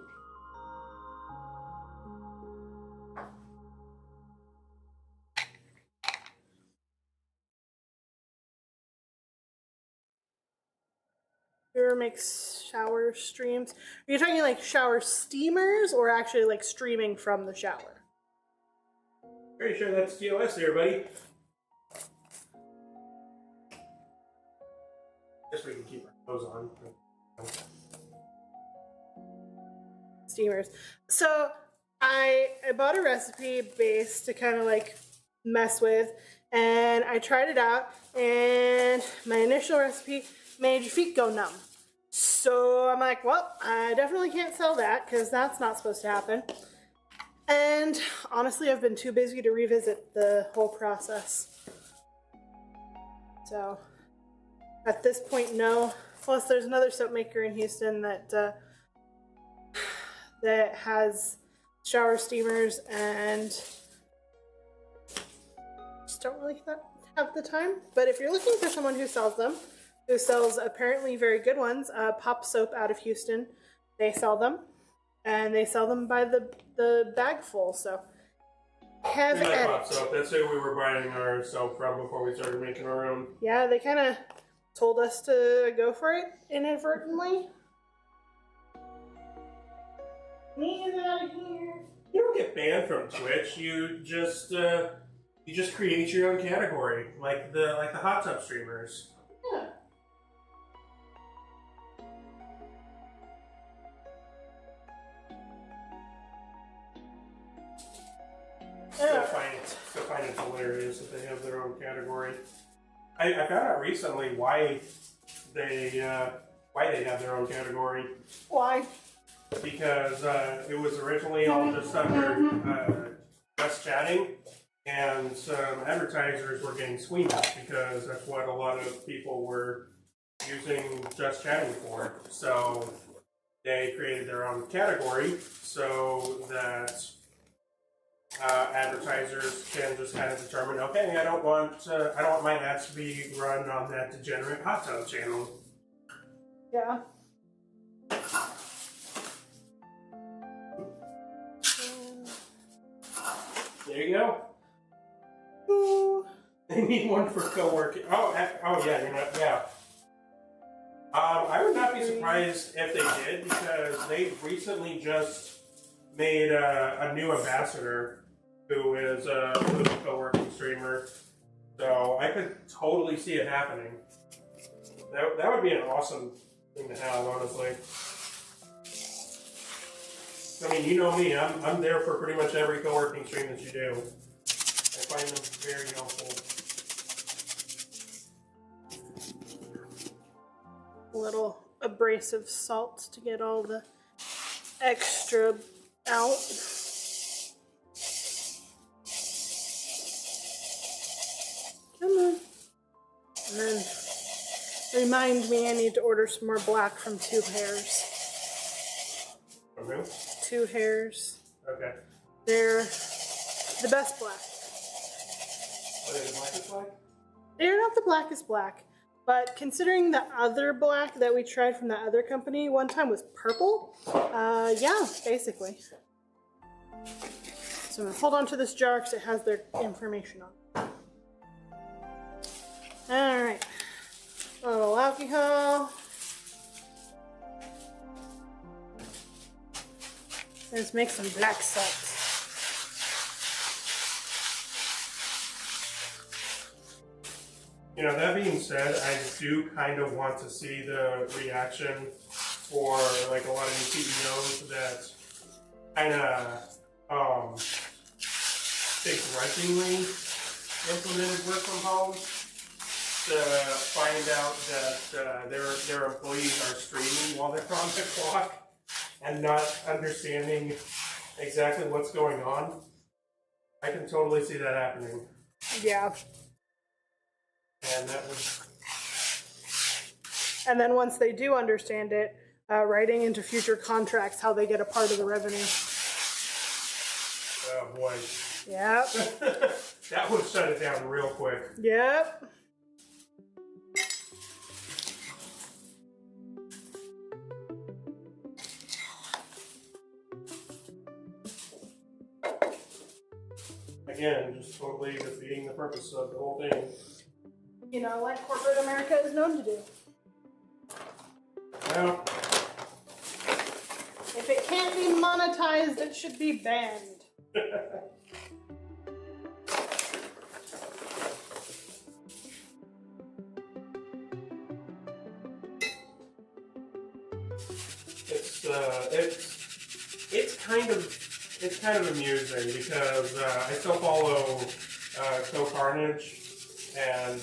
Whoever makes shower streams. Are you talking like shower steamers or actually like streaming from the shower? Pretty sure that's TOS there, buddy. Guess we can keep our clothes on. Steamers. So I bought a recipe base to kind of like mess with, and I tried it out, and my initial recipe made your feet go numb. So I'm like, well, I definitely can't sell that because that's not supposed to happen. And honestly, I've been too busy to revisit the whole process. So at this point, no. Plus, there's another soap maker in Houston that that has shower steamers, and just don't really have the time. But if you're looking for someone who sells them, who sells apparently very good ones, Pop Soap out of Houston, they sell them, and they sell them by the bag full. So have We like at Pop it. Soap. That's who we were buying our soap from before we started making our own. Yeah, they kind of told us to go for it inadvertently. Get out of here. You don't get banned from Twitch. You just create your own category, like the hot tub streamers. Yeah. Still find it hilarious that they have their own category. I found out recently why they have their own category. Why? Because it was originally all just under just chatting, and some advertisers were getting squeamish because that's what a lot of people were using just chatting for. So they created their own category so that advertisers can just kind of determine, okay, I don't want my ads to be run on that degenerate hot tub channel. Yeah. There you go. Ooh. They need one for co-working. Oh yeah, you're not. Yeah. I would not be surprised if they did, because they recently just made a new ambassador who is a co-working streamer. So I could totally see it happening. That would be an awesome thing to have, honestly. I mean, you know me. I'm there for pretty much every co-working stream that you do. I find them very helpful. A little abrasive salt to get all the extra out. Come on. And then remind me I need to order some more black from Two Hairs. From who? Two Hairs. Okay. They're the best black. What is blackest black? They're not the blackest black, but considering the other black that we tried from that other company one time was purple, yeah, basically. So I'm gonna hold on to this jar because it has their information on it. All right, a little alcohol. Let's make some black salt. You know, that being said, I do kind of want to see the reaction for like a lot of new CEOs that kind of begrudgingly implemented work from home to find out that their employees are streaming while they're on the clock and not understanding exactly what's going on. I can totally see that happening. Yeah. And that would... And then once they do understand it, writing into future contracts how they get a part of the revenue. Oh boy. Yep. That would shut it down real quick. Yep. Again, just totally defeating the purpose of the whole thing. You know, like corporate America is known to do. Well, If it can't be monetized, it should be banned. it's kind of amusing because I still follow Co Carnage, and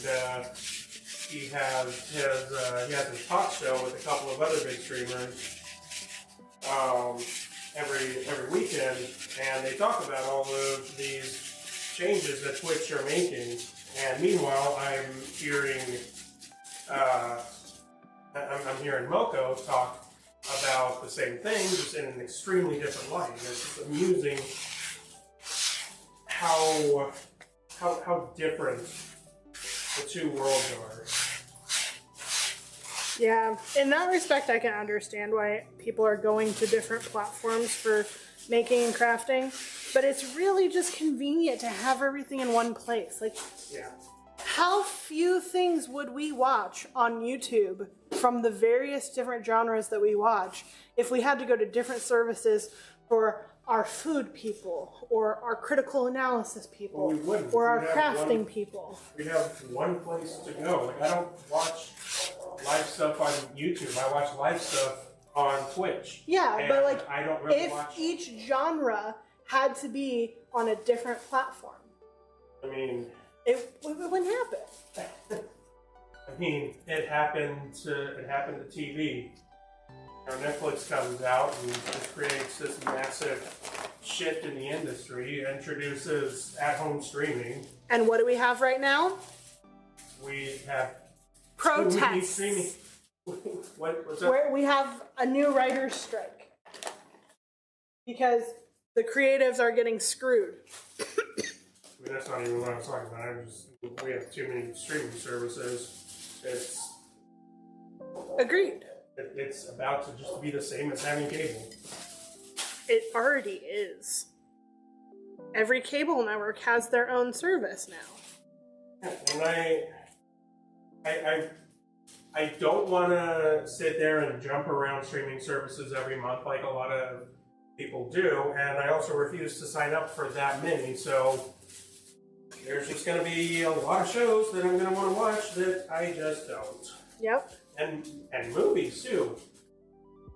he has his talk show with a couple of other big streamers every weekend, and they talk about all of these changes that Twitch are making. And meanwhile, I'm hearing Moko talk about the same thing, just in an extremely different light. It's just amusing how different the two worlds are. Yeah, in that respect, I can understand why people are going to different platforms for making and crafting, but it's really just convenient to have everything in one place. Like, Yeah. how few things would we watch on YouTube from the various different genres that we watch if we had to go to different services for our food people, or our critical analysis people, Well, we wouldn't. or our We'd have crafting people? We have one place to go. Like, I don't watch live stuff on YouTube. I watch live stuff on Twitch. Yeah, And but like, I don't really if watch. each genre had to be on a different platform, I mean, it wouldn't happen. it happened to TV. Now Netflix comes out and just creates this massive shift in the industry, introduces at-home streaming. And what do we have right now? We have Protests. streaming. What's up? Where we have a new writer's strike because the creatives are getting screwed. I mean, that's not even what I was talking about. We have too many streaming services. Agreed. It's about to just be the same as having cable. It already is. Every cable network has their own service now. And I don't want to sit there and jump around streaming services every month like a lot of people do, and I also refuse to sign up for that many, so there's just going to be a lot of shows that I'm going to want to watch that I just don't. Yep. And movies, too.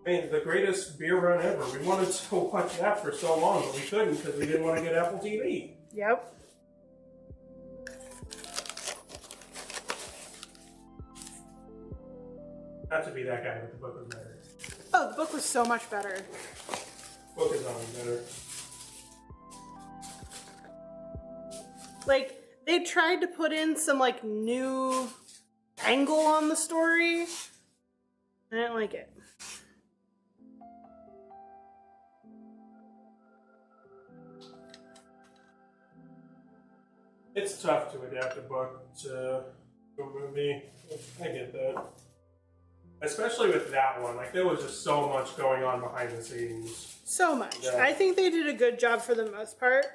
I mean, the greatest beer run ever. We wanted to watch that for so long, but we couldn't because we didn't want to get Apple TV. Yep. Not to be that guy, but the book was better. Oh, the book was so much better. Book is always better. Like, they tried to put in some, like, new angle on the story. I didn't like it. It's tough to adapt a book to a movie. I get that. Especially with that one. Like, there was just so much going on behind the scenes. So much. Yeah. I think they did a good job for the most part.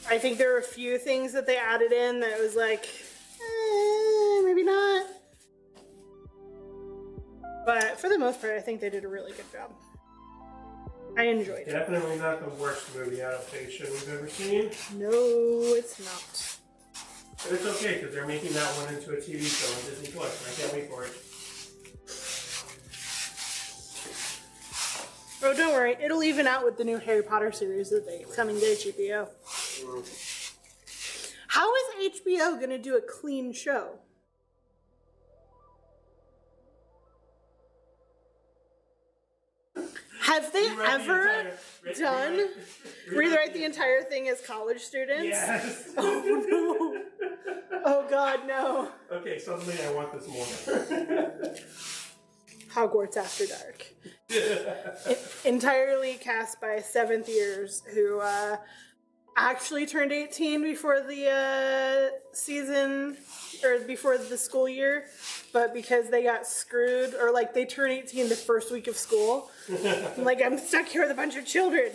I think there were a few things that they added in that was like, maybe not. But for the most part, I think they did a really good job. I enjoyed it. Definitely not the worst movie adaptation we've ever seen. No, it's not. But it's okay, because they're making that one into a TV show on Disney Plus, and I can't wait for it. Oh, don't worry. It'll even out with the new Harry Potter series that they coming to HBO. How is HBO going to do a clean show? Have they ever done rewrite the entire thing as college students? Yes. Oh no. Oh god, no. Okay, suddenly I want this more. Hogwarts After Dark. Entirely cast by seventh years who actually turned 18 before the season, or before the school year, but because they got screwed, or like they turn 18 the first week of school. Like, I'm stuck here with a bunch of children.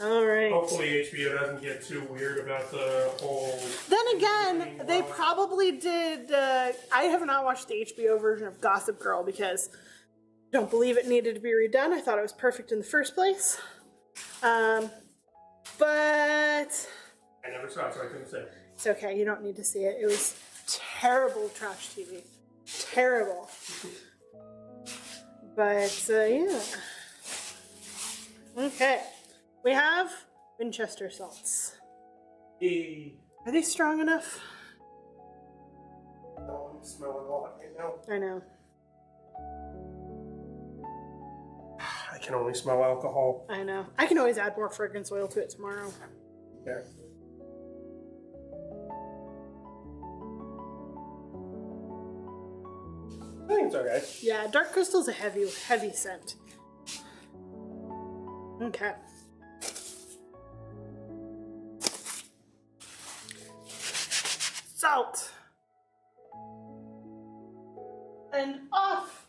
All right. Hopefully HBO doesn't get too weird about the whole... Then again, they probably did... I have not watched the HBO version of Gossip Girl because I don't believe it needed to be redone. I thought it was perfect in the first place. But... I never saw it, so I couldn't say. It's okay, you don't need to see it. It was terrible trash TV. Terrible. But, yeah. Okay. We have Winchester salts. Are they strong enough? No, I'm smelling a lot right now. I know. can only smell alcohol. I know. I can always add more fragrance oil to it tomorrow. Okay. I think it's okay. Yeah, dark crystal's a heavy scent. Okay. Salt. And off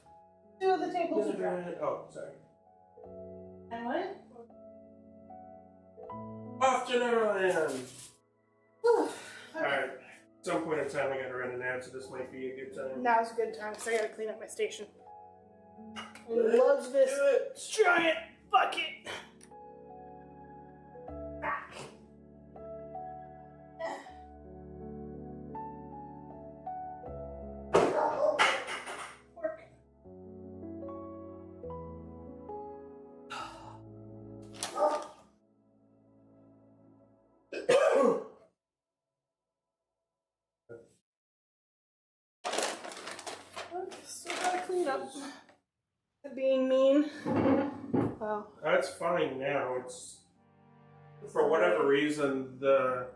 to the tables of dry. Oh, sorry. And what? Off to Neverland! Whew. Alright. At some point in time, I gotta run an ad, so this might be a good time. Now's a good time because I gotta clean up my station. I love this giant bucket. Back. Work. Still gotta clean up. Being mean. Well, That's fine now. It's for whatever reason the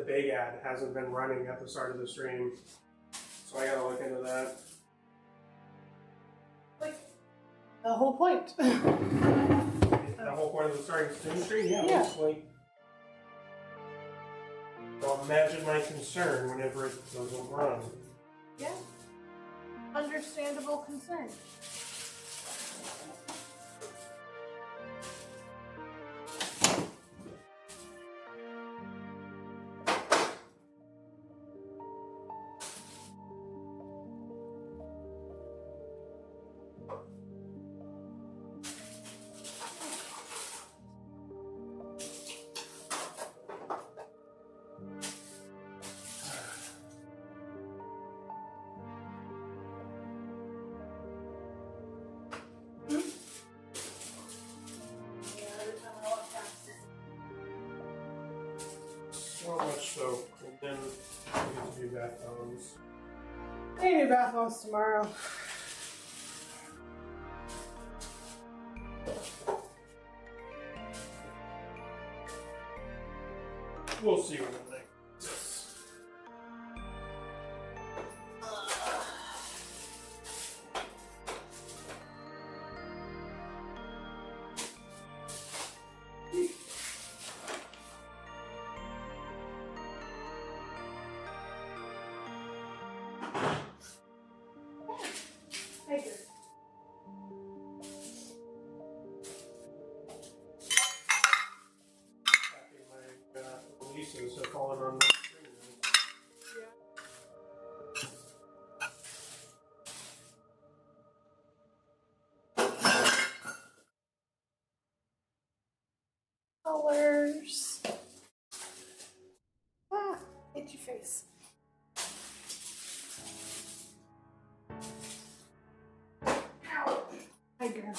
big ad hasn't been running at the start of the stream, so I gotta look into that. Like, the whole point. The whole point of the starting stream, yeah. Yeah. It's like, so imagine my concern whenever it doesn't run. Yeah. Understandable concern. So much soap, and then I get to do bath bombs. I need bath bombs tomorrow. We'll see what it makes. Thank you. Happy my releases have fallen on the screen. Colors. Ah, hit your face. Ow. Hi, girl.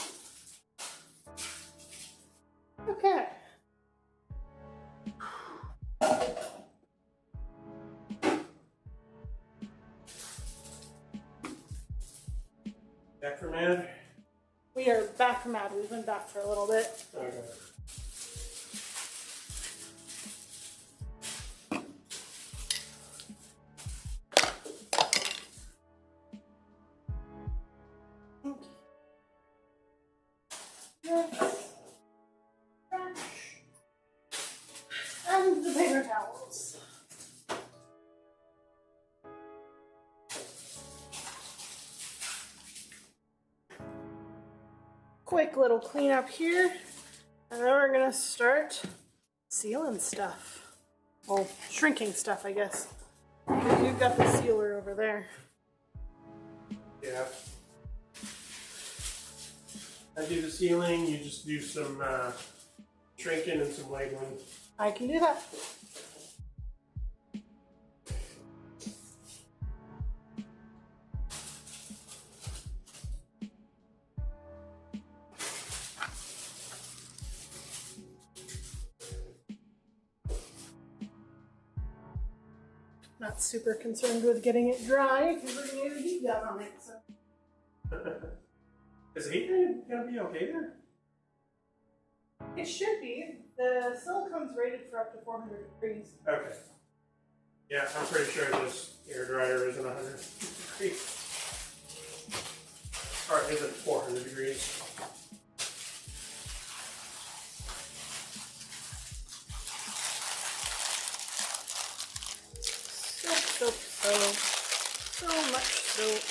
Okay. Back from ad? We are back from ad. We've been back for a little bit. Okay. Yes. Trash. And the paper towels. Quick little cleanup here. And then we're gonna start sealing stuff. Well, shrinking stuff, I guess. Because you've got the sealer over there. Yeah. I do the sealing, you just do some shrinking and some labeling. I can do that. Not super concerned with getting it dry because we're going to heat gun on it. So. Is the heat gonna be okay there? It should be. The silicone's rated for up to 400 degrees. Okay. Yeah, I'm pretty sure this air dryer isn't 100 degrees. Or isn't 400 degrees. So much soap.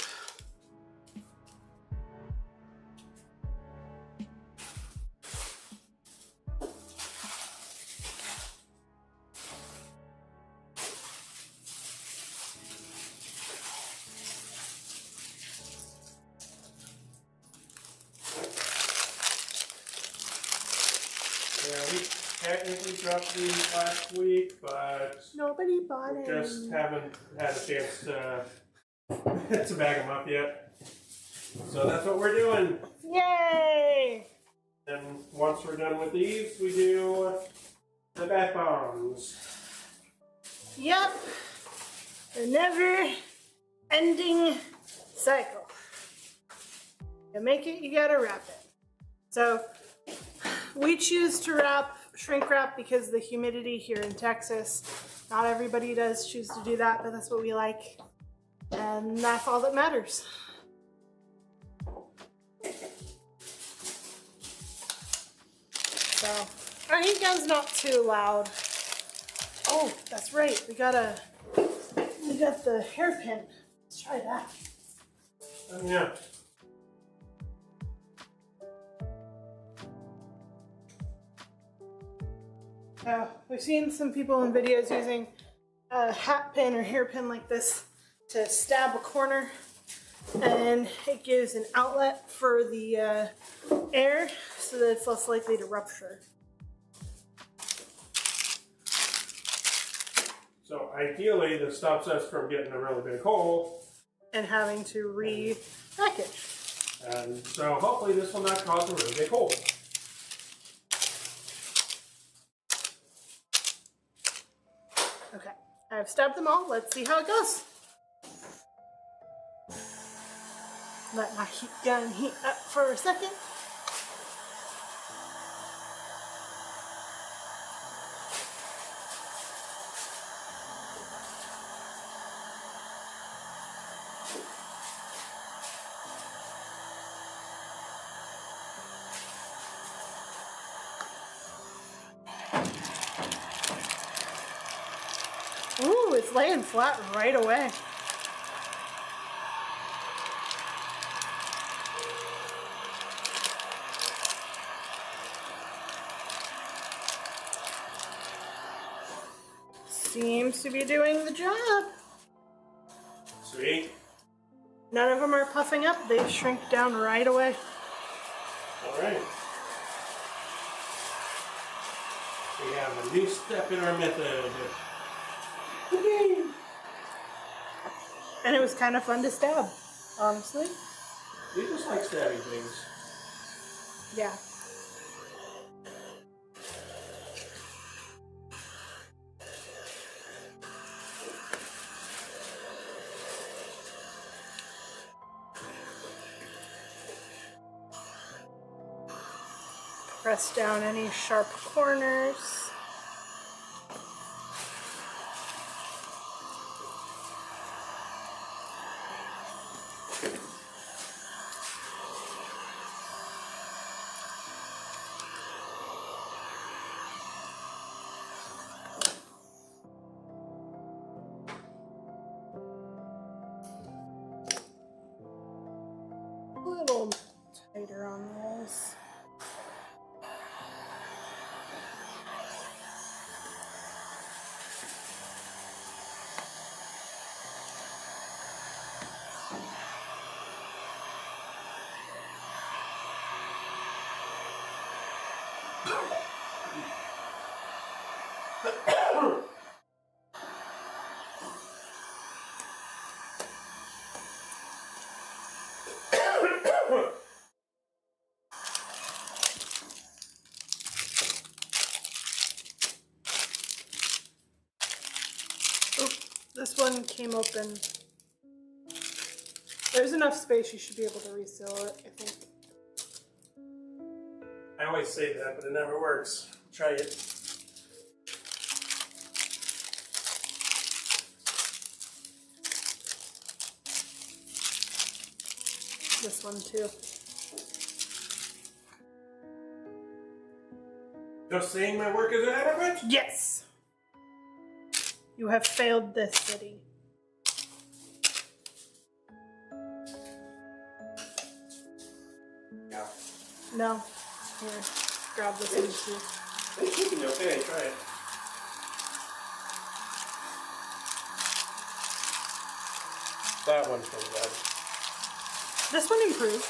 Yeah, we technically dropped these last week, but Nobody bought we it. just haven't had a chance to bag them up yet. So that's what we're doing. Yay! And once we're done with these, we do the bath bombs. Yep. A never-ending cycle. You make it, you gotta wrap it. So we choose to shrink wrap because of the humidity here in Texas. Not everybody does choose to do that, but that's what we like. And that's all that matters. So our heat gun's not too loud. Oh, that's right. We got the hairpin. Let's try that. Oh, yeah. We've seen some people in videos using a hat pin or hairpin like this to stab a corner, and it gives an outlet for the air so that it's less likely to rupture. So ideally, this stops us from getting a really big hole. And having to repackage. And so hopefully this will not cause a really big hole. Okay, I've stabbed them all. Let's see how it goes. Let my heat gun heat up for a second. Ooh, it's laying flat right away. Seems to be doing the job. Sweet. None of them are puffing up. They shrink down right away. All right. We have a new step in our method. And it was kind of fun to stab, honestly. We just like stabbing things. Yeah. Press down any sharp corners. A little tighter on those. This one came open. There's enough space, you should be able to reseal it, I think. I always say that, but it never works. Try it. This one too. Just saying my work is inadequate? Yes. You have failed this city. No. No. Here, grab this one too. It's looking okay, try it. That one's pretty bad. This one improved.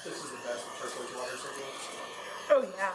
This is the best with turquoise water techniques. Oh yeah.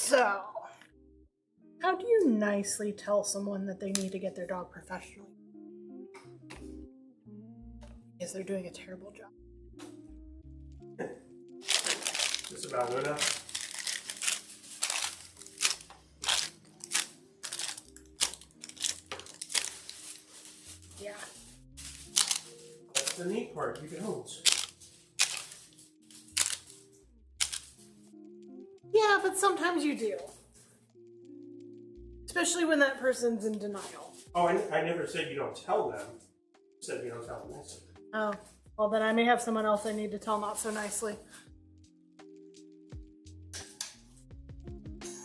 So, how do you nicely tell someone that they need to get their dog professionally? Because they're doing a terrible job. This about Luna? Yeah. That's the neat part, you can hose. Yeah, but sometimes you do. Especially when that person's in denial. Oh, I never said you don't tell them. I said you don't tell them nicely. Oh, well then I may have someone else I need to tell not so nicely.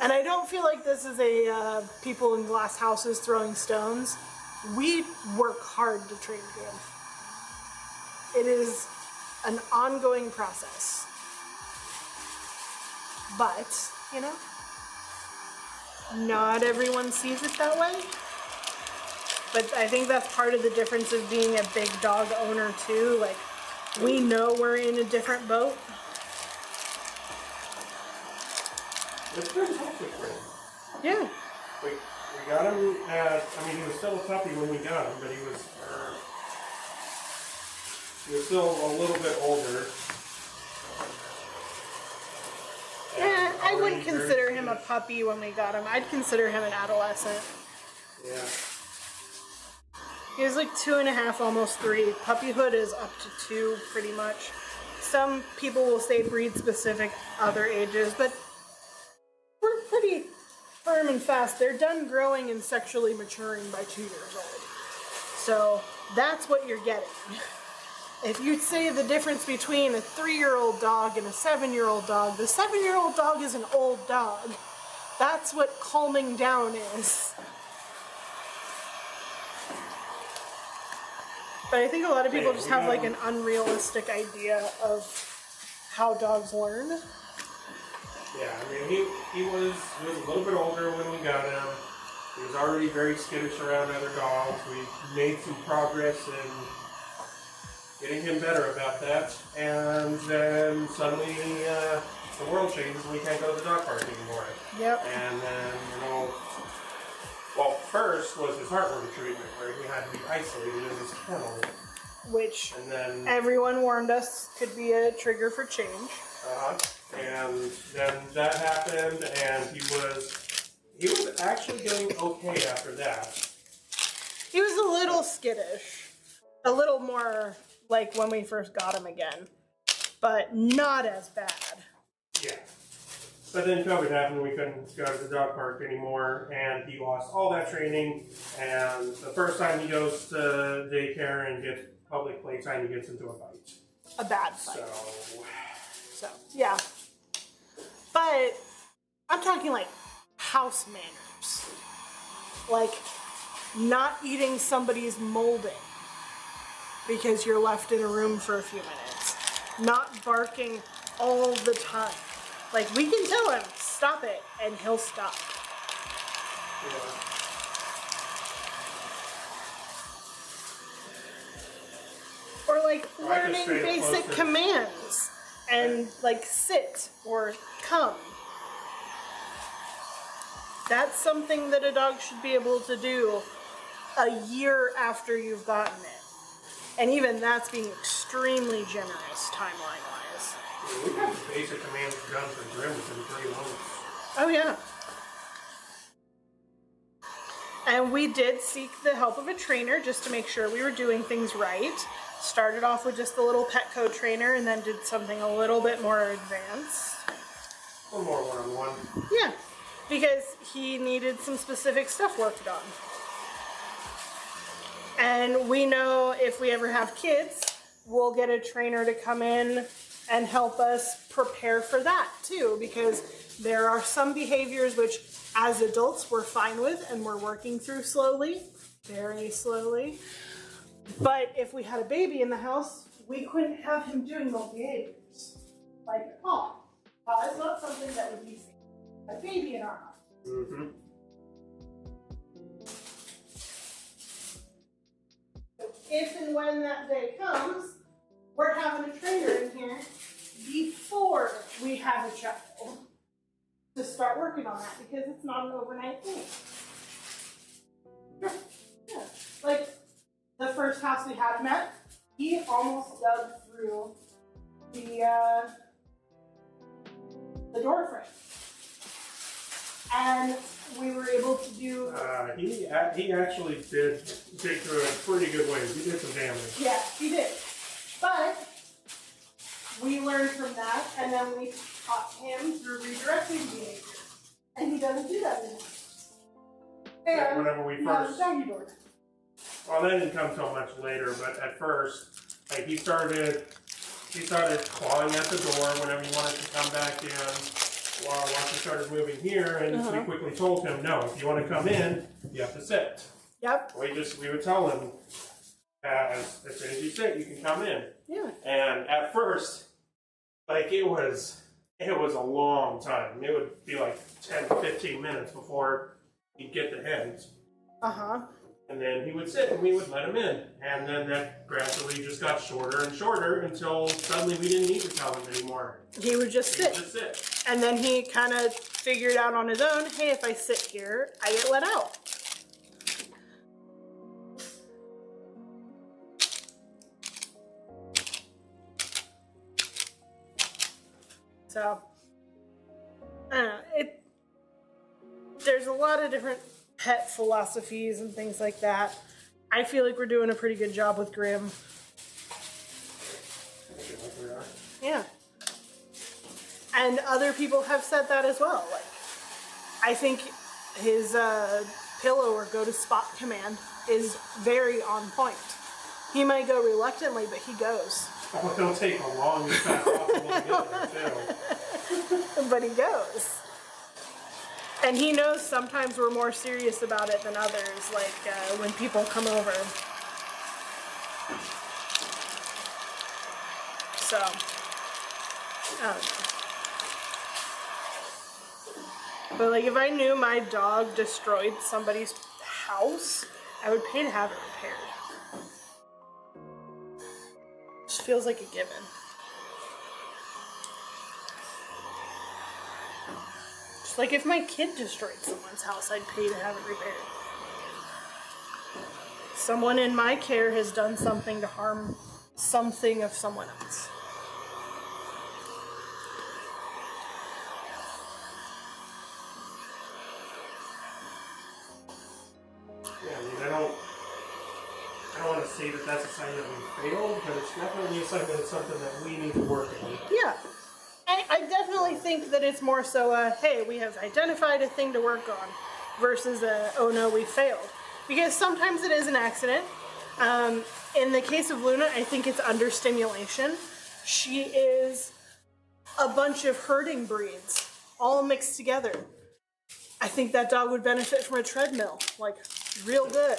And I don't feel like this is a people in glass houses throwing stones. We work hard to train Gam. It is an ongoing process. But, you know, not everyone sees it that way. But I think that's part of the difference of being a big dog owner too. Like, we know we're in a different boat. It's fantastic for him. Yeah. We got him at, I mean, he was still a puppy when we got him, but he was still a little bit older. Yeah, I wouldn't consider him a puppy when we got him. I'd consider him an adolescent. Yeah. He was like 2.5, almost 3. Puppyhood is up to 2, pretty much. Some people will say breed specific other ages, but we're pretty firm and fast. They're done growing and sexually maturing by 2 years old. So that's what you're getting. If you say the difference between a 3-year-old dog and a 7-year-old dog, the 7-year-old dog is an old dog. That's what calming down is. But I think a lot of people just have like an unrealistic idea of how dogs learn. Yeah, I mean, he was a little bit older when we got him. He was already very skittish around other dogs. We made some progress in getting him better about that, and then suddenly the world changes and we can't go to the dog park anymore. Yep. And then, well, first was his heartworm treatment where he had to be isolated in his kennel. Which And then everyone warned us could be a trigger for change. and then that happened, and he was actually doing okay after that. He was a little skittish. A little more like when we first got him again. But not as bad. Yeah. But then COVID happened, we couldn't go to the dog park anymore, and he lost all that training, and the first time he goes to daycare and gets public playtime, he gets into a fight. A bad fight. So, Yeah. But I'm talking like house manners. Like not eating somebody's molding because you're left in a room for a few minutes. Not barking all the time. Like we can tell him, stop it, and he'll stop. yeah. Or like I just learning stay basic close to- commands and like sit or come. That's something that a dog should be able to do a year after you've gotten it. And even that's being extremely generous timeline-wise. We got the basic commands done for Grim within 3 months. Oh, yeah. And we did seek the help of a trainer just to make sure we were doing things right. Started off with just the little Petco trainer and then did something a little bit more advanced. A little more one-on-one. Yeah, because he needed some specific stuff worked on. And we know if we ever have kids, we'll get a trainer to come in and help us prepare for that too, because there are some behaviors which as adults we're fine with and we're working through slowly, very slowly. But if we had a baby in the house, we couldn't have him doing those behaviors. Like paw. Paw is not something that would be safe. A baby in our house. Mm-hmm. If and when that day comes, we're having a trainer in here before we have a child to start working on that because it's not an overnight thing. Yeah. Like the first house we had him at, he almost dug through the door frame. And we were able to do... He actually did dig through it pretty good ways. He did some damage. Yeah, he did. But we learned from that, and then we taught him through redirecting behavior. And he doesn't do that anymore. And Whenever we he has first... a doggy door. Well, that didn't come till much later, but at first, like he started clawing at the door whenever he wanted to come back in. Well, once he started moving here, and we quickly told him, no, if you want to come in, you have to sit. Yep. We would tell him, as soon as you sit, you can come in. Yeah. And at first, like it was a long time. It would be like 10 to 15 minutes before he'd get the hens. Uh-huh. And then he would sit and we would let him in. And then that gradually just got shorter and shorter until suddenly we didn't need to tell him anymore. He would just He sit. would just sit. And then he kind of figured out on his own, hey, if I sit here, I get let out. So, I don't know, there's a lot of different pet philosophies and things like that. I feel like we're doing a pretty good job with Grim. I feel like we are. Yeah. And other people have said that as well. Like, I think his pillow or go to spot command is very on point. He might go reluctantly, but he goes. Oh, it'll take a long and fast possible to get there too. But he goes. And he knows sometimes we're more serious about it than others, like when people come over. So, I don't know. But like if I knew my dog destroyed somebody's house, I would pay to have it repaired. just feels like a given. Just like if my kid destroyed someone's house, I'd pay to have it repaired. Someone in my care has done something to harm something of someone else. Yeah, I mean, I don't want to say that that's a sign that we failed, but it's definitely a sign that it's something that we need to work on. Yeah. I definitely think that it's more so a, hey, we have identified a thing to work on versus a, oh no, we failed. Because sometimes it is an accident. In the case of Luna, I think it's understimulation. She is a bunch of herding breeds all mixed together. I think that dog would benefit from a treadmill, like real good.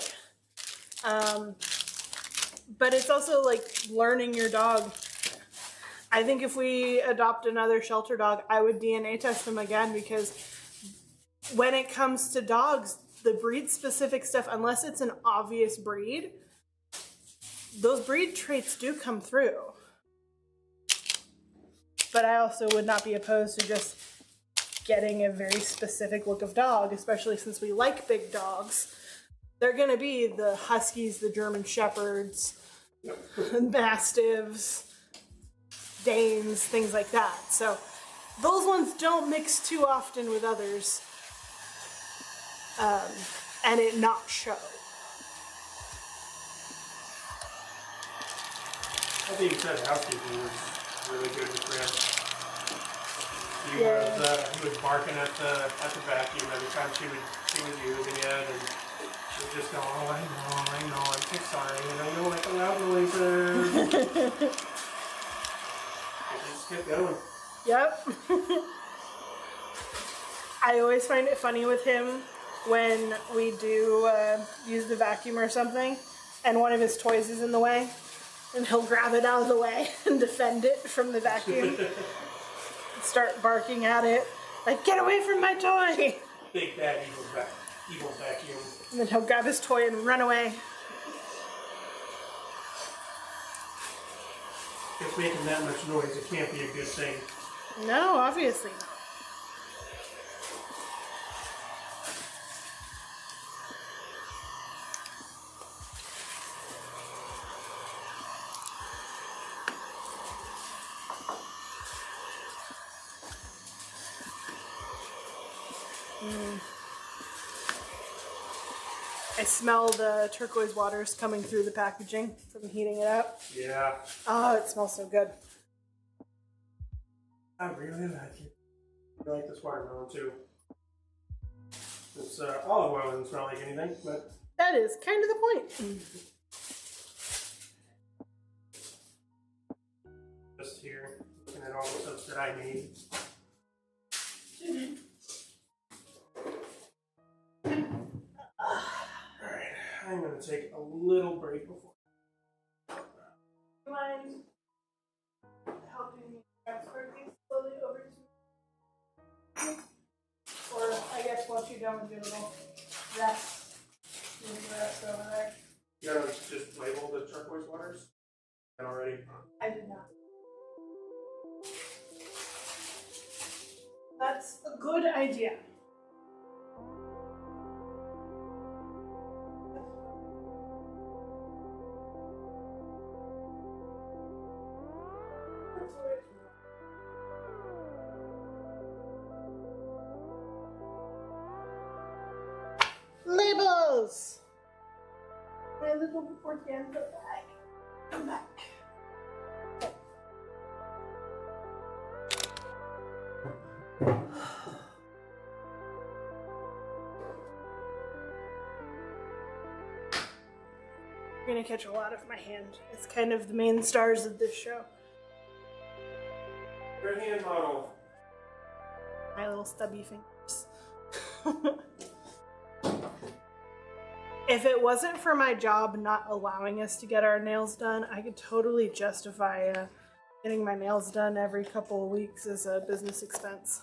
But it's also like learning your dog. I think if we adopt another shelter dog, I would DNA test them again, because when it comes to dogs, the breed specific stuff, unless it's an obvious breed, those breed traits do come through. But I also would not be opposed to just getting a very specific look of dog, especially since we like big dogs. They're going to be the Huskies, the German Shepherds, Mastiffs, Danes, things like that. So those ones don't mix too often with others and it not show. I think you said housekeeping was really good with Graham. He was barking at the vacuum every time she was using it, and she would just go, oh, I know, I'm so sorry, I don't like the loud noises. And just kept going. Yep. I always find it funny with him when we do use the vacuum or something, and one of his toys is in the way, and he'll grab it out of the way and defend it from the vacuum. Start barking at it, like, get away from my toy! Big bad evil vacuum. And then he'll grab his toy and run away. If it's making that much noise, it can't be a good thing. No, obviously not. I smell the turquoise waters coming through the packaging from heating it up. Yeah. Oh, it smells so good. I really like it. I like this watermelon too. It's olive oil doesn't smell like anything, but That is kind of the point. just here, looking at all the stuff that I need. Alright, I'm gonna take a little break before. Do you mind helping me transfer these slowly over to me? Or I guess once you're done with your little rest, move the rest over there. You gotta just label the turquoise waters? And already. I did not. That's a good idea. Labels! My little organza bag. Come back. You're gonna catch a lot of my hand. It's kind of the main stars of this show. Your hand model. My little stubby fingers. If it wasn't for my job not allowing us to get our nails done, I could totally justify getting my nails done every couple of weeks as a business expense.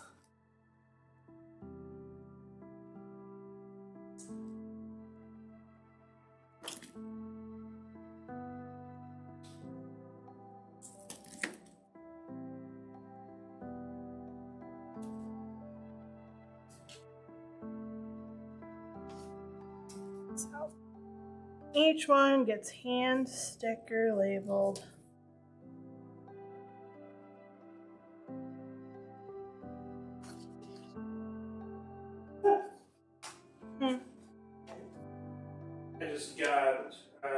each one gets hand sticker labeled. I just got I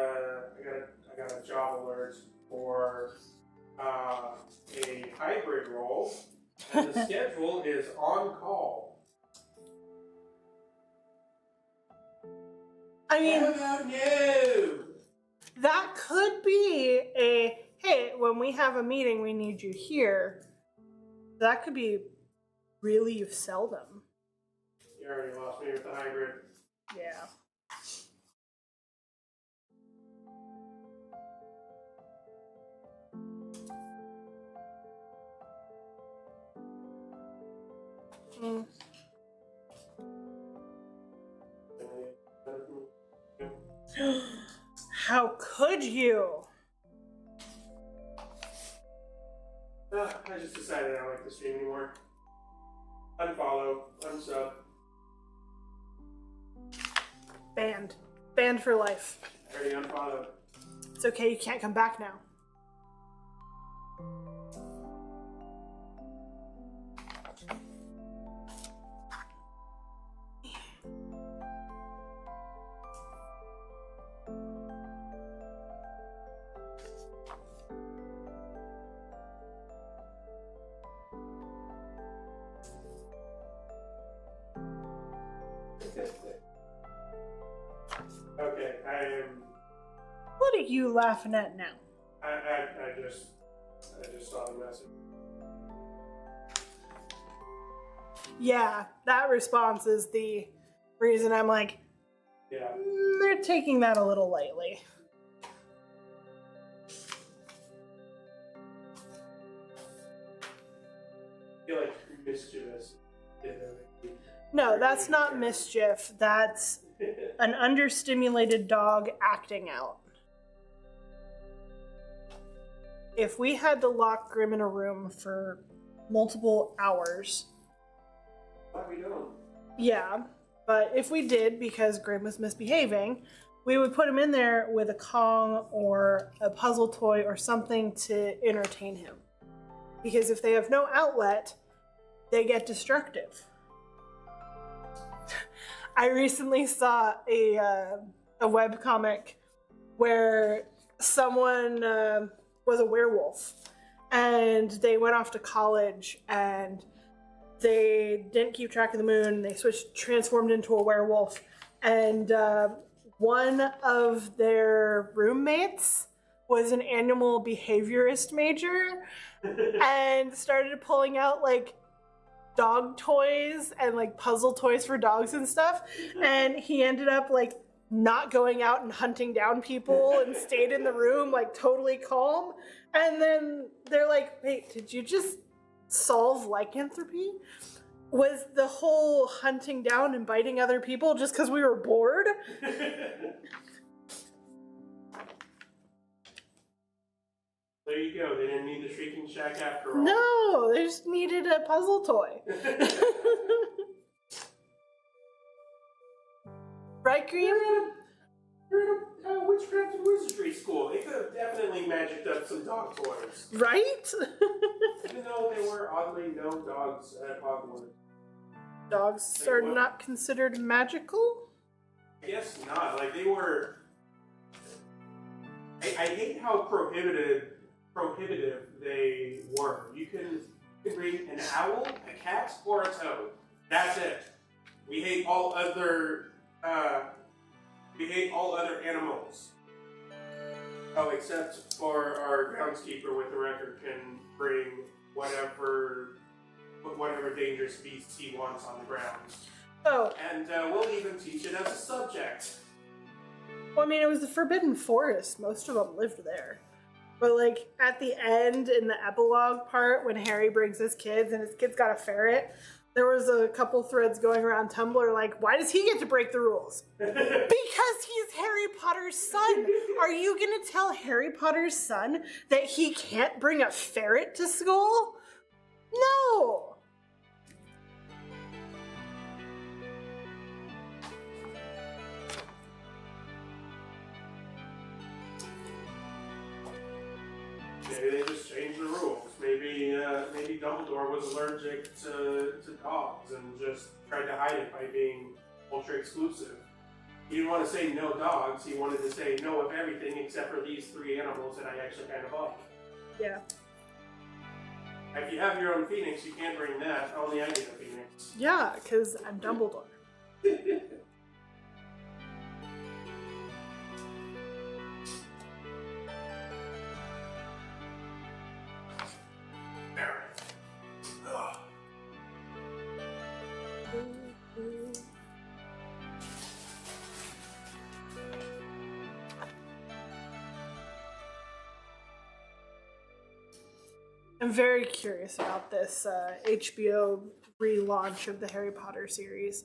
got a job alert for a hybrid role, and the schedule is on call. I mean, no. that could be a, hey, when we have a meeting, we need you here. That could be really seldom. You already lost me with the hybrid. Yeah. Mm. How could you? I just decided I don't like the stream anymore. Unfollow, unsub. Banned. Banned for life. I already unfollowed. It's okay, you can't come back now. Okay, I am. What are you laughing at now? I just saw the message. Yeah, that response is the reason I'm like, Yeah. they're taking that a little lightly. I feel like mischievous. No, that's not mischief. That's an understimulated dog acting out. If we had to lock Grim in a room for multiple hours, Why we don't? yeah, but if we did because Grim was misbehaving, we would put him in there with a Kong or a puzzle toy or something to entertain him. Because if they have no outlet, they get destructive. I recently saw a webcomic where someone was a werewolf and they went off to college and they didn't keep track of the moon. They transformed into a werewolf, and one of their roommates was an animal behaviorist major and started pulling out like dog toys and like puzzle toys for dogs and stuff, and he ended up like not going out and hunting down people and stayed in the room like totally calm. And then they're like, wait, did you just solve lycanthropy? Was the whole hunting down and biting other people just because we were bored? There you go. They didn't need the Shrieking Shack after all. No, they just needed a puzzle toy. Right, Green? You're in a witchcraft and wizardry school. They could have definitely magicked up some dog toys. Right? Even though there were oddly no dogs at Hogwarts. Dogs are not considered magical? I guess not. Like, they were... I hate how prohibitive they were. You can bring an owl, a cat, or a toad. That's it. We hate all other animals. Oh, except for our groundskeeper with the record can bring whatever dangerous beasts he wants on the grounds. Oh. And we'll even teach it as a subject. Well, I mean, it was the Forbidden Forest. Most of them lived there. But, like, at the end, in the epilogue part, when Harry brings his kids and his kids got a ferret, there was a couple threads going around Tumblr like, why does he get to break the rules? Because he's Harry Potter's son. Are you going to tell Harry Potter's son that he can't bring a ferret to school? No. Maybe they just changed the rules. Maybe Dumbledore was allergic to dogs and just tried to hide it by being ultra exclusive. He didn't want to say no dogs. He wanted to say no of everything except for these 3 animals that I actually kind of like. Yeah. If you have your own phoenix, you can't bring that. Only I get a phoenix. Yeah, because I'm Dumbledore. I'm very curious about this HBO relaunch of the Harry Potter series.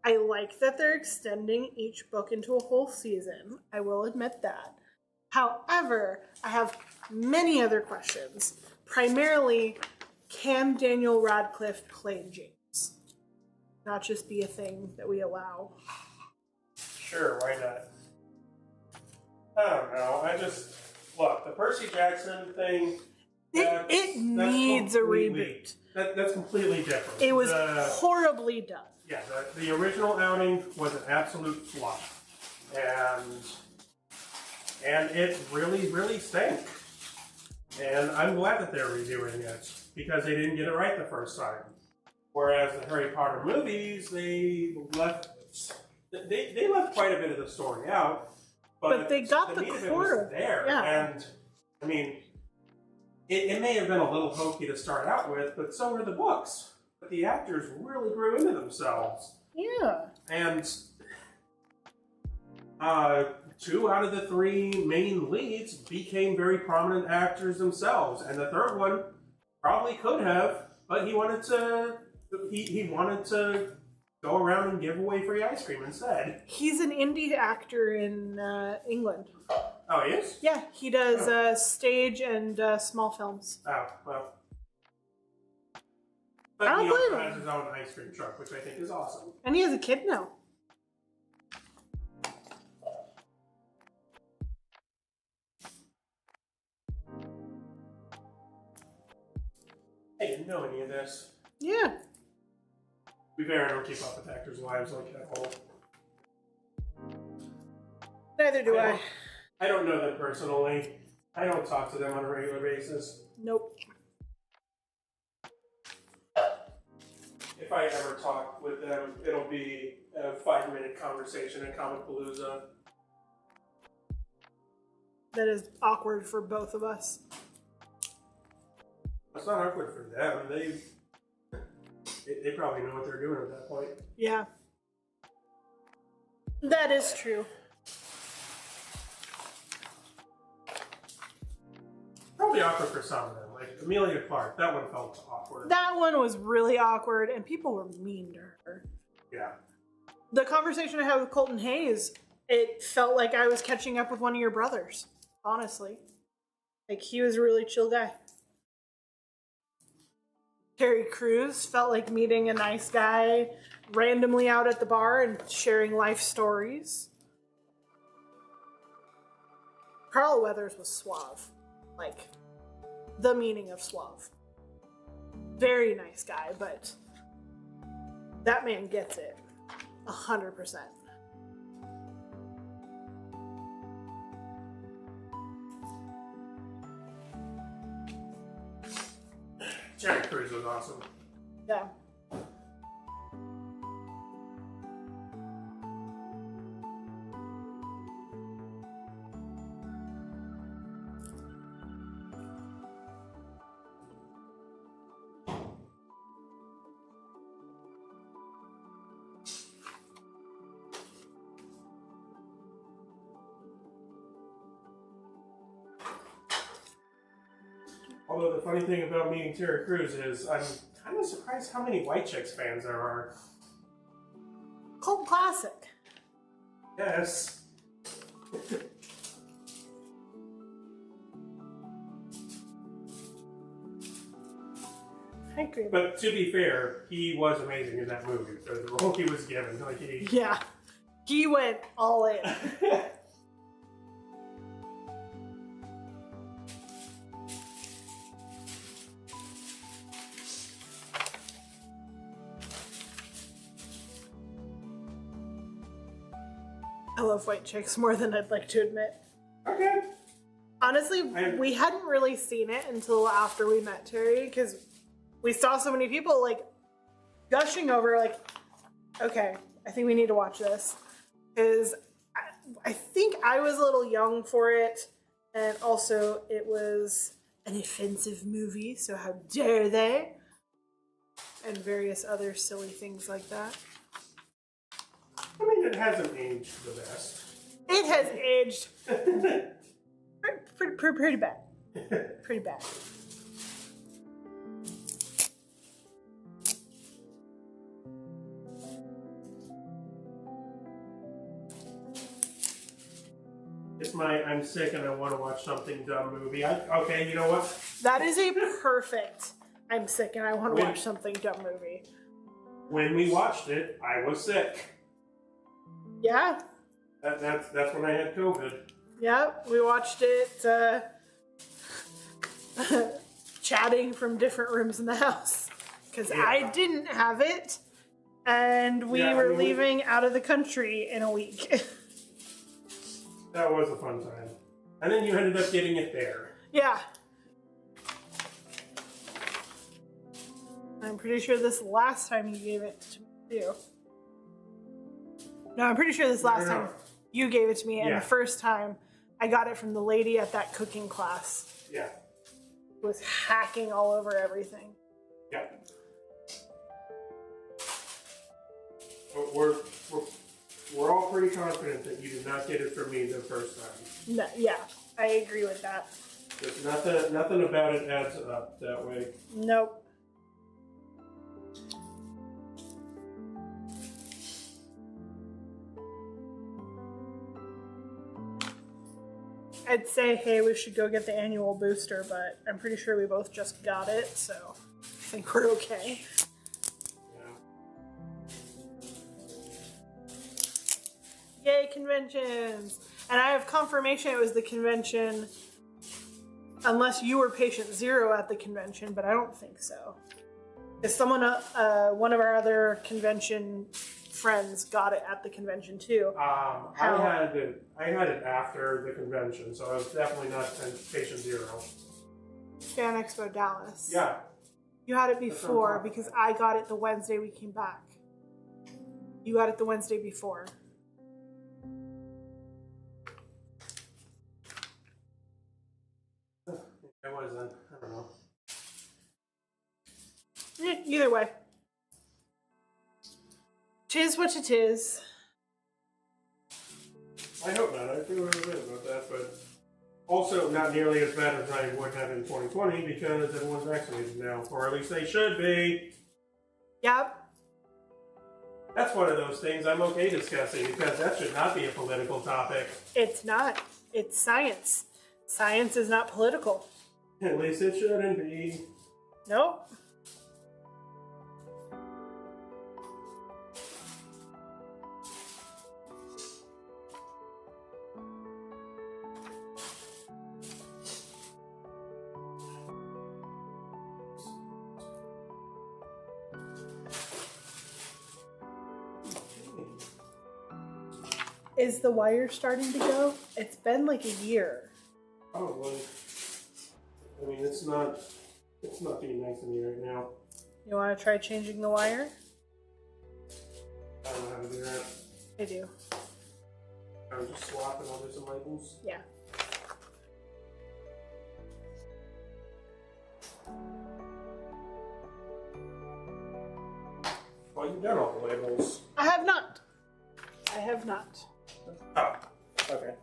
I like that they're extending each book into a whole season. I will admit that. However, I have many other questions. Primarily, can Daniel Radcliffe play James? Not just be a thing that we allow. Sure, why not? I don't know. Look, the Percy Jackson thing. It needs a reboot. That's completely different. It was horribly done. Yeah, the original outing was an absolute flop. And it really, really stank. And I'm glad that they're redoing it, because they didn't get it right the first time. Whereas the Harry Potter movies, they left quite a bit of the story out. But they got the meat of it core was there. Yeah. And, I mean, it may have been a little hokey to start out with, but so were the books. But the actors really grew into themselves. Yeah. And 2 out of the 3 main leads became very prominent actors themselves. And the third one probably could have, but he wanted to go around and give away free ice cream instead. He's an indie actor in England. Oh, he is? Yeah, he does stage and small films. Oh, well. I But don't he also blame him. has his own ice cream truck, which I think is awesome. And he has a kid now. I didn't know any of this. Yeah. We better don't keep up with actors' lives like that whole. Neither do I. I don't know them personally. I don't talk to them on a regular basis. Nope. If I ever talk with them, it'll be a 5-minute conversation at Comicpalooza. That is awkward for both of us. It's not awkward for them. They probably know what they're doing at that point. Yeah. That is true. Probably awkward for some of them. Like Amelia Clark, that one felt awkward. That one was really awkward, and people were mean to her. Yeah. The conversation I had with Colton Hayes, it felt like I was catching up with one of your brothers, honestly. Like, he was a really chill guy. Terry Crews felt like meeting a nice guy randomly out at the bar and sharing life stories. Carl Weathers was suave. Like, the meaning of suave. Very nice guy, but that man gets it. 100%. Terry Crews was awesome. Yeah. Although the funny thing about meeting Terry Crews is I'm kind of surprised how many White Chicks fans there are. Cult classic. Yes. I agree. But to be fair, he was amazing in that movie. So the role he was given, like Yeah. He went all in. love White Chicks more than I'd like to admit. Okay. Honestly, we hadn't really seen it until after we met Terry, because we saw so many people like gushing over, like, okay, I think we need to watch this. Because I think I was a little young for it, and also it was an offensive movie, so how dare they? And various other silly things like that. I mean, it hasn't aged the best. It has aged pretty bad. Pretty bad. It's my I'm sick and I want to watch something dumb movie. Okay, you know what? That is a perfect I'm sick and I want to When- watch something dumb movie. When we watched it, I was sick. Yeah. That's when I had COVID. Yeah, we watched it chatting from different rooms in the house. Because Yeah. I didn't have it, and we Yeah, I were mean, leaving out of the country in a week. That was a fun time. And then you ended up getting it there. Yeah. I'm pretty sure this last time you gave it to me, too. No, I'm pretty sure this last No. time you gave it to me, and Yeah. the first time I got it from the lady at that cooking class Yeah. who was hacking all over everything. Yeah. But we're all pretty confident that you did not get it from me the first time. No, yeah, I agree with that. There's nothing about it adds up that way. Nope. I'd say, hey, we should go get the annual booster, but I'm pretty sure we both just got it, so I think we're okay. Yeah. Yay, conventions! And I have confirmation it was the convention, unless you were patient zero at the convention, but I don't think so. Because someone, one of our other convention friends got it at the convention too. I had it after the convention, so I was definitely not patient zero. Fan Expo Dallas. Yeah. You had it That's what I'm before talking because about. I got it the Wednesday we came back. You got it the Wednesday before. It wasn't. I don't know. Either way. Tis what it is. I hope not. I feel really good about that, but also not nearly as bad as I would have in 2020 because everyone's vaccinated now, or at least they should be. Yep. That's one of those things I'm okay discussing because that should not be a political topic. It's not. It's science. Science is not political. At least it shouldn't be. Nope. Is The Wire starting to go? It's been like a year. Probably. I mean, it's not being nice to me right now. You want to try changing The Wire? I don't know how to do that. I do. I'm just swapping all some labels. Yeah. Well, you've done all the labels. I have not. I have not. Oh, okay.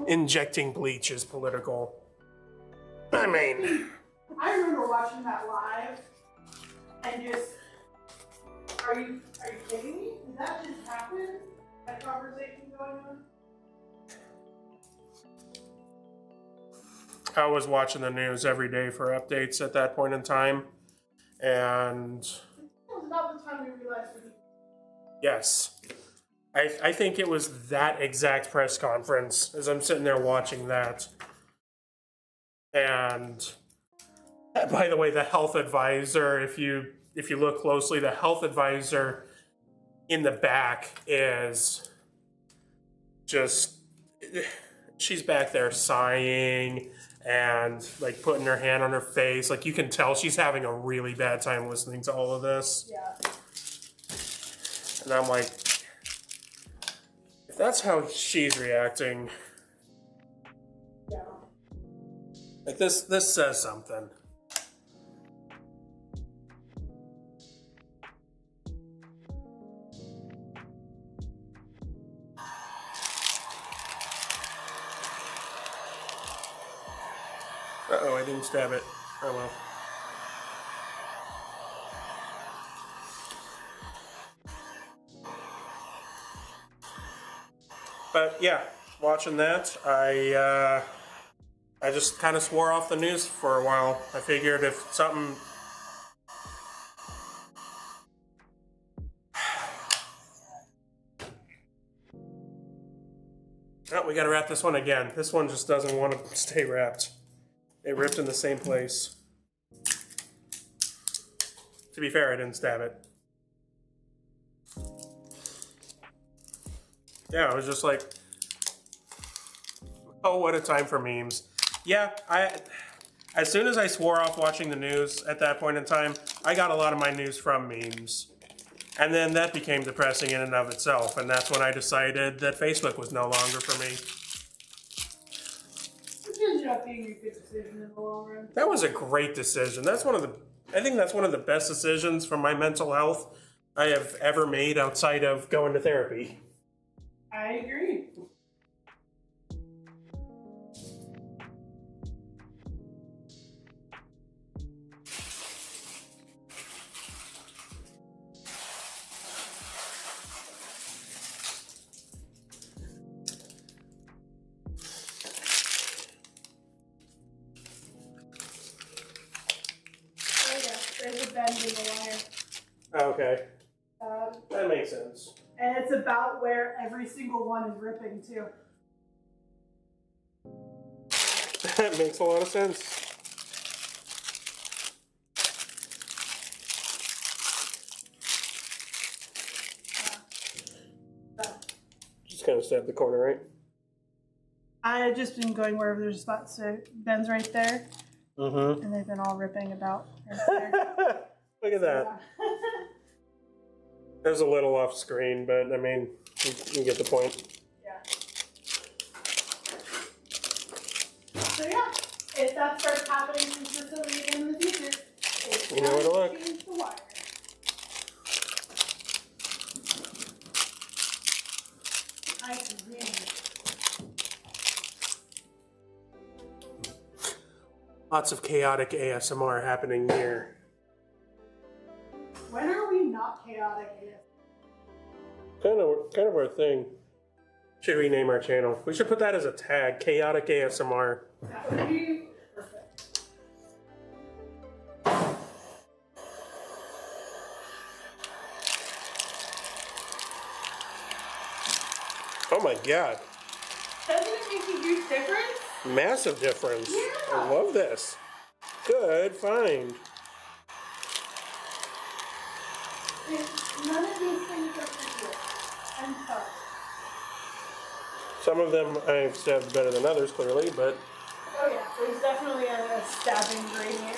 Injecting bleach is political. I mean, I remember watching that live and just, are you kidding me? Did that just happen? That conversation going on? I was watching the news every day for updates at that point in time, and It was about the time we realized we yes, I think it was that exact press conference as I'm sitting there watching that. And by the way, the health advisor, if you look closely, the health advisor in the back is just, she's back there sighing and like putting her hand on her face. Like you can tell she's having a really bad time listening to all of this. Yeah. And I'm like, if that's how she's reacting, Yeah. like this says something. Uh-oh, I didn't stab it. Oh well. But yeah, watching that, I just kind of swore off the news for a while. I figured if something... Oh, we gotta wrap this one again. This one just doesn't want to stay wrapped. It ripped in the same place. To be fair, I didn't stab it. Yeah, I was just like, oh, what a time for memes. Yeah, as soon as I swore off watching the news at that point in time, I got a lot of my news from memes. And then that became depressing in and of itself, and that's when I decided that Facebook was no longer for me. It ended up being a good decision in the long run. That was a great decision. I think that's one of the best decisions for my mental health I have ever made outside of going to therapy. I agree. Oh yeah, there's a bend in the wire. Okay, Um, that makes sense. And it's about where every single one is ripping too. That makes a lot of sense. Just kind of stab the corner, right? I've just been going wherever there's a spot, so Ben's right there, Mm-hmm. and they've been all ripping about right there. Look at that. Yeah. There's a little off screen, but I mean, you get the point. Yeah. So yeah, if that starts happening consistently again in the future, it's You know where to look. change the wire. I agree. Lots of chaotic ASMR happening here. When are we not chaotic? Kind of our thing. Should rename our channel. We should put that as a tag, chaotic ASMR. That would be perfect. Oh my god. Doesn't it make a huge difference? Massive difference. Yeah. I love this. Good find. None of these things are secret. I'm sorry. Some of them I've stabbed better than others, clearly, but Oh yeah, there's definitely a stabbing gradient.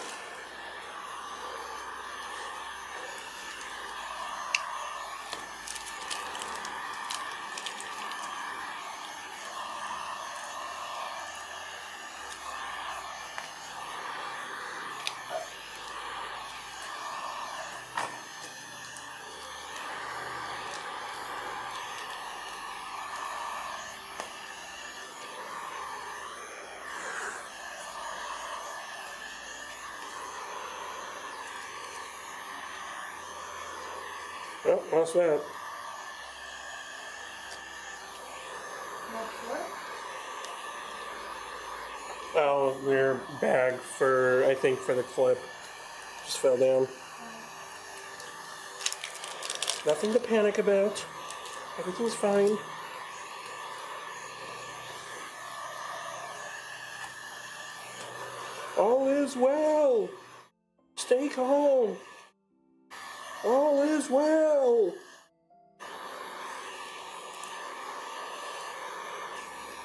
oh, what's that? Oh, their bag for, I think, for the clip. Just fell down. Nothing to panic about. Everything's fine. is well. Stay calm. All is well.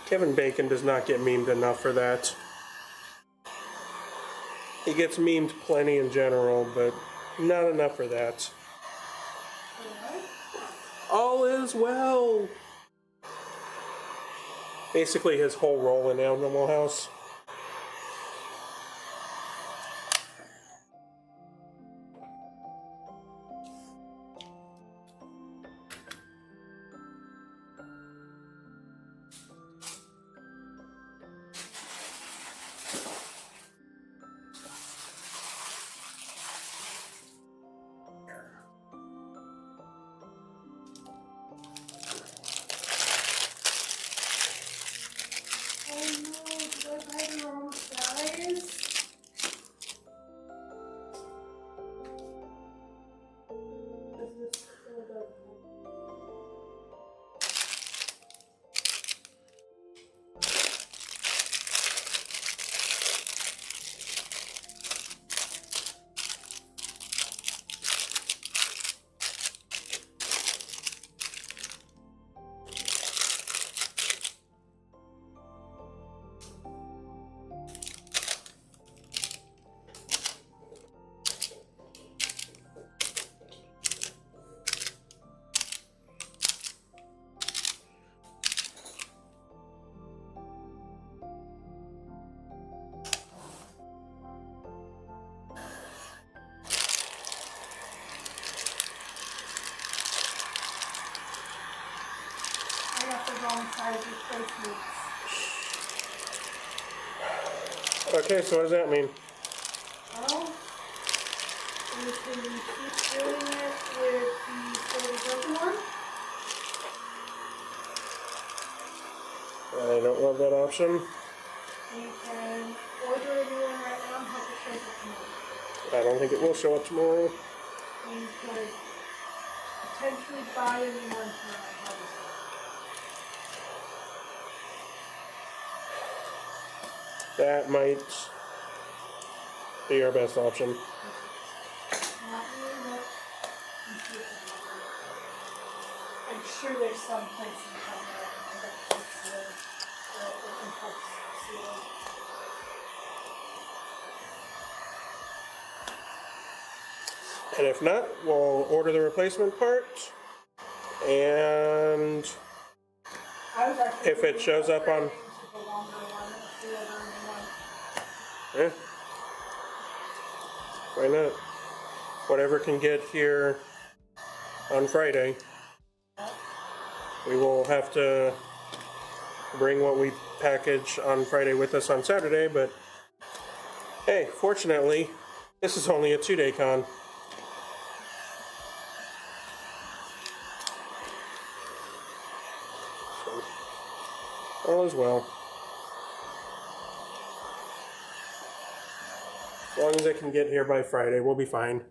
Kevin Bacon does not get memed enough for that. He gets memed plenty in general, but not enough for that. All is well. Basically his whole role in Animal House. Okay, so what does that mean? Well, you can keep doing it with the fully broken one. I don't love that option. You can order a new one right now and have it show up tomorrow. I don't think it will show up tomorrow. You could potentially buy a new one tomorrow and have it. That might be our best option. I'm sure there's some place in town that fits it can help seal. And if not, we'll order the replacement part. And I was actually if it shows up on... Eh, why not? Whatever can get here on Friday. We will have to bring what we package on Friday with us on Saturday, but hey, fortunately, this is only a 2-day con. So, all is well. As long as it can get here by Friday, we'll be fine.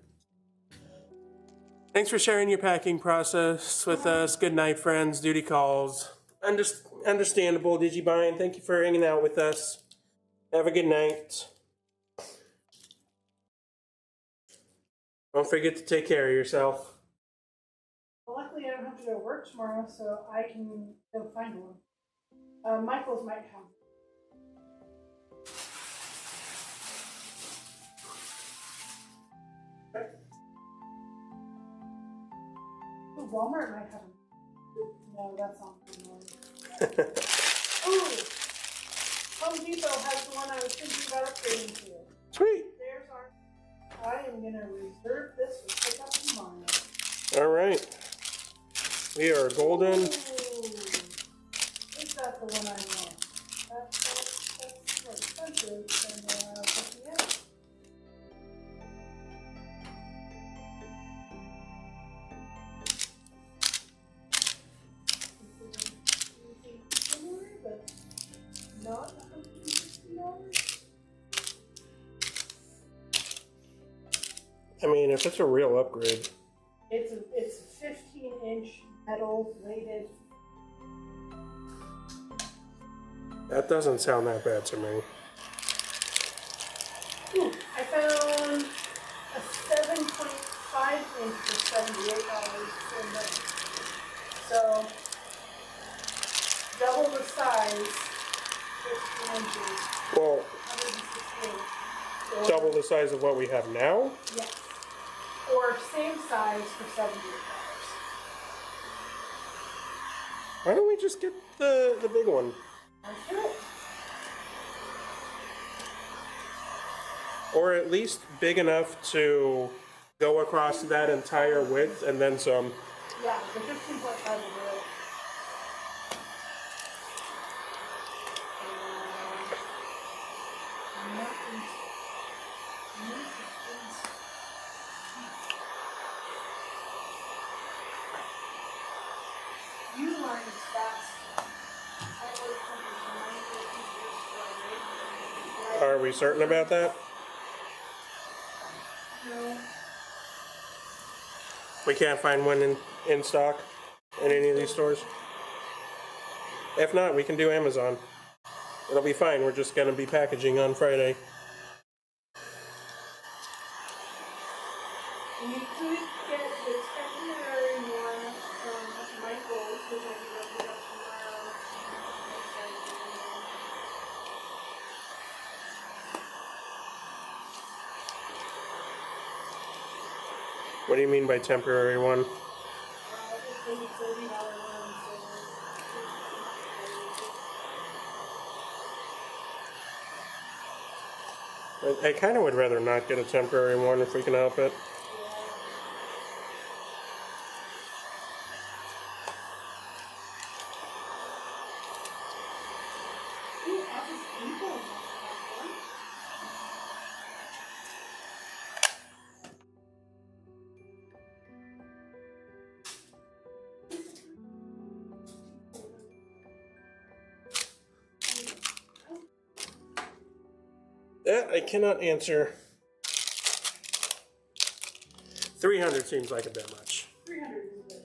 Thanks for sharing your packing process with us. Good night, friends. Duty calls. Understandable, Digibine. Thank you for hanging out with us. Have a good night. Don't forget to take care of yourself. Well, luckily I don't have to go to work tomorrow, so I can go find one. Michael's might come. Ooh, Walmart might have them. No, that's not annoying. Ooh! Home Depot has the one I was thinking about upgrading to. Sweet. There's our... I am going to reserve this for pickup tomorrow. All right. We are golden. Ooh. Is that the one I want? That's more expensive than something else. But not $160. I mean, if it's a real upgrade. It's a 15-inch metal bladed. That doesn't sound that bad to me. Ooh. found a 7.5 inch for $78. Same thing. So double the size, 15 inches, Well, 168. double the size of what we have now? Yes. Or same size for $78. Why don't we just get the big one? Let's do it. Or at least big enough to go across that entire width and then some. Yeah, the 15.5 will do it. Uline is fast. Are we certain about that? No. We can't find one in stock in any of these stores? If not, we can do Amazon. It'll be fine. We're just going to be packaging on Friday. You could get the temporary one from Michael's, which I can open up tomorrow. What do you mean by temporary one? It's a $30 one, I kind of would rather not get a temporary one if we can help it. Ooh, Office Depot might have one. That I cannot answer. 300 seems like a bit much. 300 is good.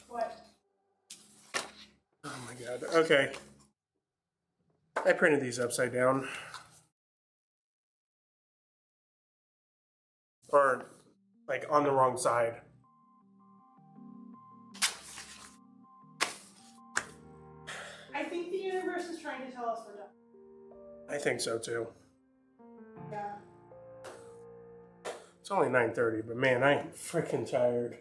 What? Oh my god. Okay. I printed these upside down. Or, like, on the wrong side. I think the universe is trying to tell us we're done. I think so too. Yeah. It's only 9:30, but man, I am freaking tired.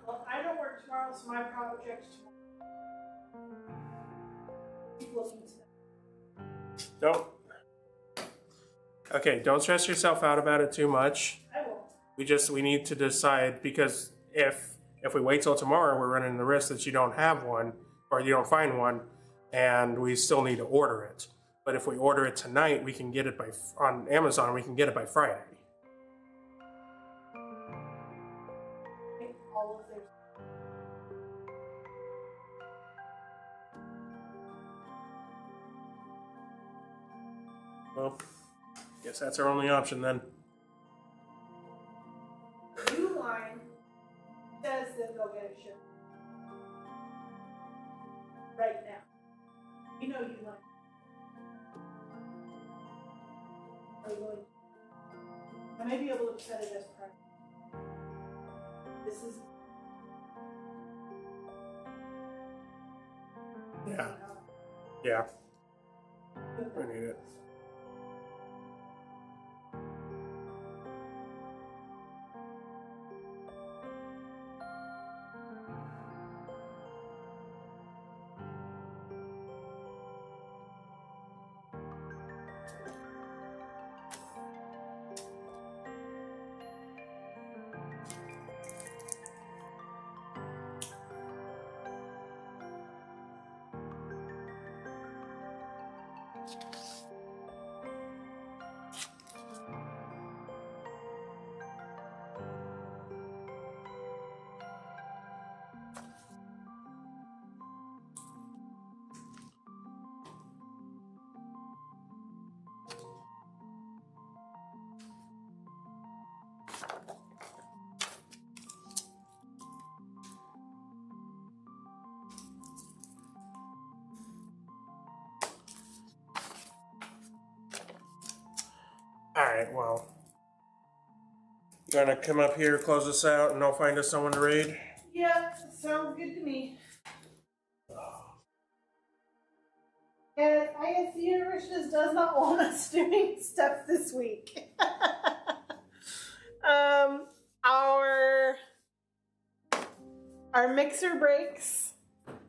Well, I don't work tomorrow, so my project's tomorrow. Keep looking to them. Don't. Okay, don't stress yourself out about it too much. I will. We need to decide, because if we wait till tomorrow, we're running the risk that you don't have one or you don't find one, and we still need to order it. But if we order it tonight, we can get it on Amazon. We can get it by Friday. All of their. Well, guess that's our only option then. Uline says that they'll get it shipped right now. You know Uline. Are you going? I may be able to set it as price. This is Yeah. I need it. Alright, well. Gonna come up here, close this out, and I'll find us someone to raid? Yeah, sounds good to me. And I guess the universe just does not want us doing stuff this week. Our mixer breaks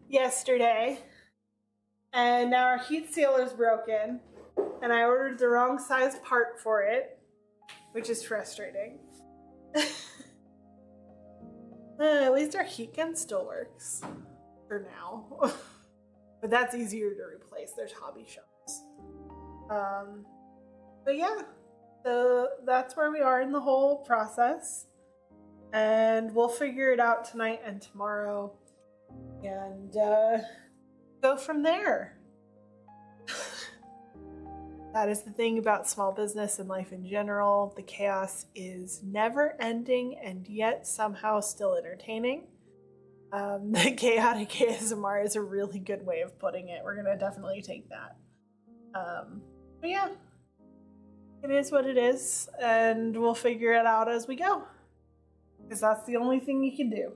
yesterday, and now our heat sealer's broken, and I ordered the wrong size part for it, which is frustrating. At least our heat gun still works for now. But that's easier to replace. There's hobby shops. But yeah, so that's where we are in the whole process. And we'll figure it out tonight and tomorrow. And go from there. That is the thing about small business and life in general. The chaos is never ending and yet somehow still entertaining. The chaotic ASMR is a really good way of putting it. We're gonna definitely take that. But yeah, it is what it is, and we'll figure it out as we go. Because that's the only thing you can do.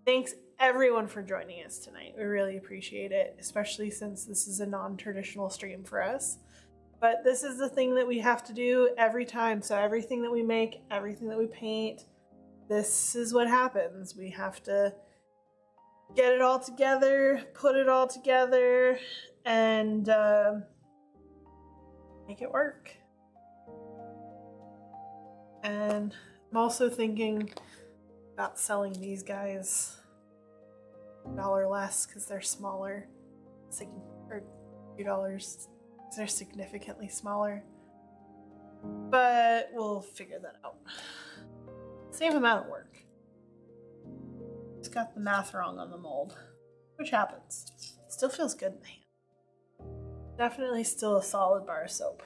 Thanks everyone for joining us tonight. We really appreciate it, especially since this is a non-traditional stream for us. But this is the thing that we have to do every time. So everything that we make, everything that we paint, this is what happens. We have to get it all together, put it all together, and make it work. And I'm also thinking about selling these guys $1 less because they're smaller, or $2 because they're significantly smaller. But we'll figure that out. Same amount of work. Just got the math wrong on the mold, which happens. Still feels good in the hand. Definitely still a solid bar of soap.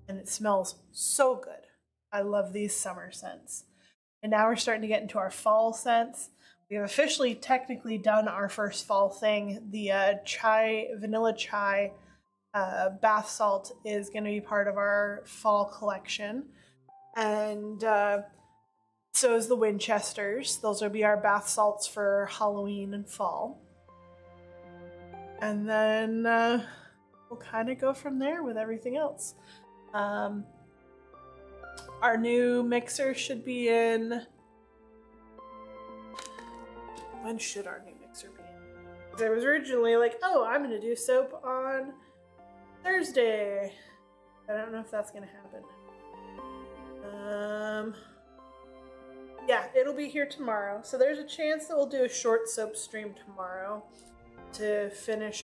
And it smells so good. I love these summer scents. And now we're starting to get into our fall scents. We have officially technically done our first fall thing. The vanilla chai bath salt is going to be part of our fall collection. And so is the Winchesters. Those will be our bath salts for Halloween and fall. And then we'll kind of go from there with everything else. Our new mixer should be in... When should our new mixer be in? Because I was originally like, oh, I'm going to do soap on Thursday. I don't know if that's going to happen. Yeah, it'll be here tomorrow. So there's a chance that we'll do a short soap stream tomorrow to finish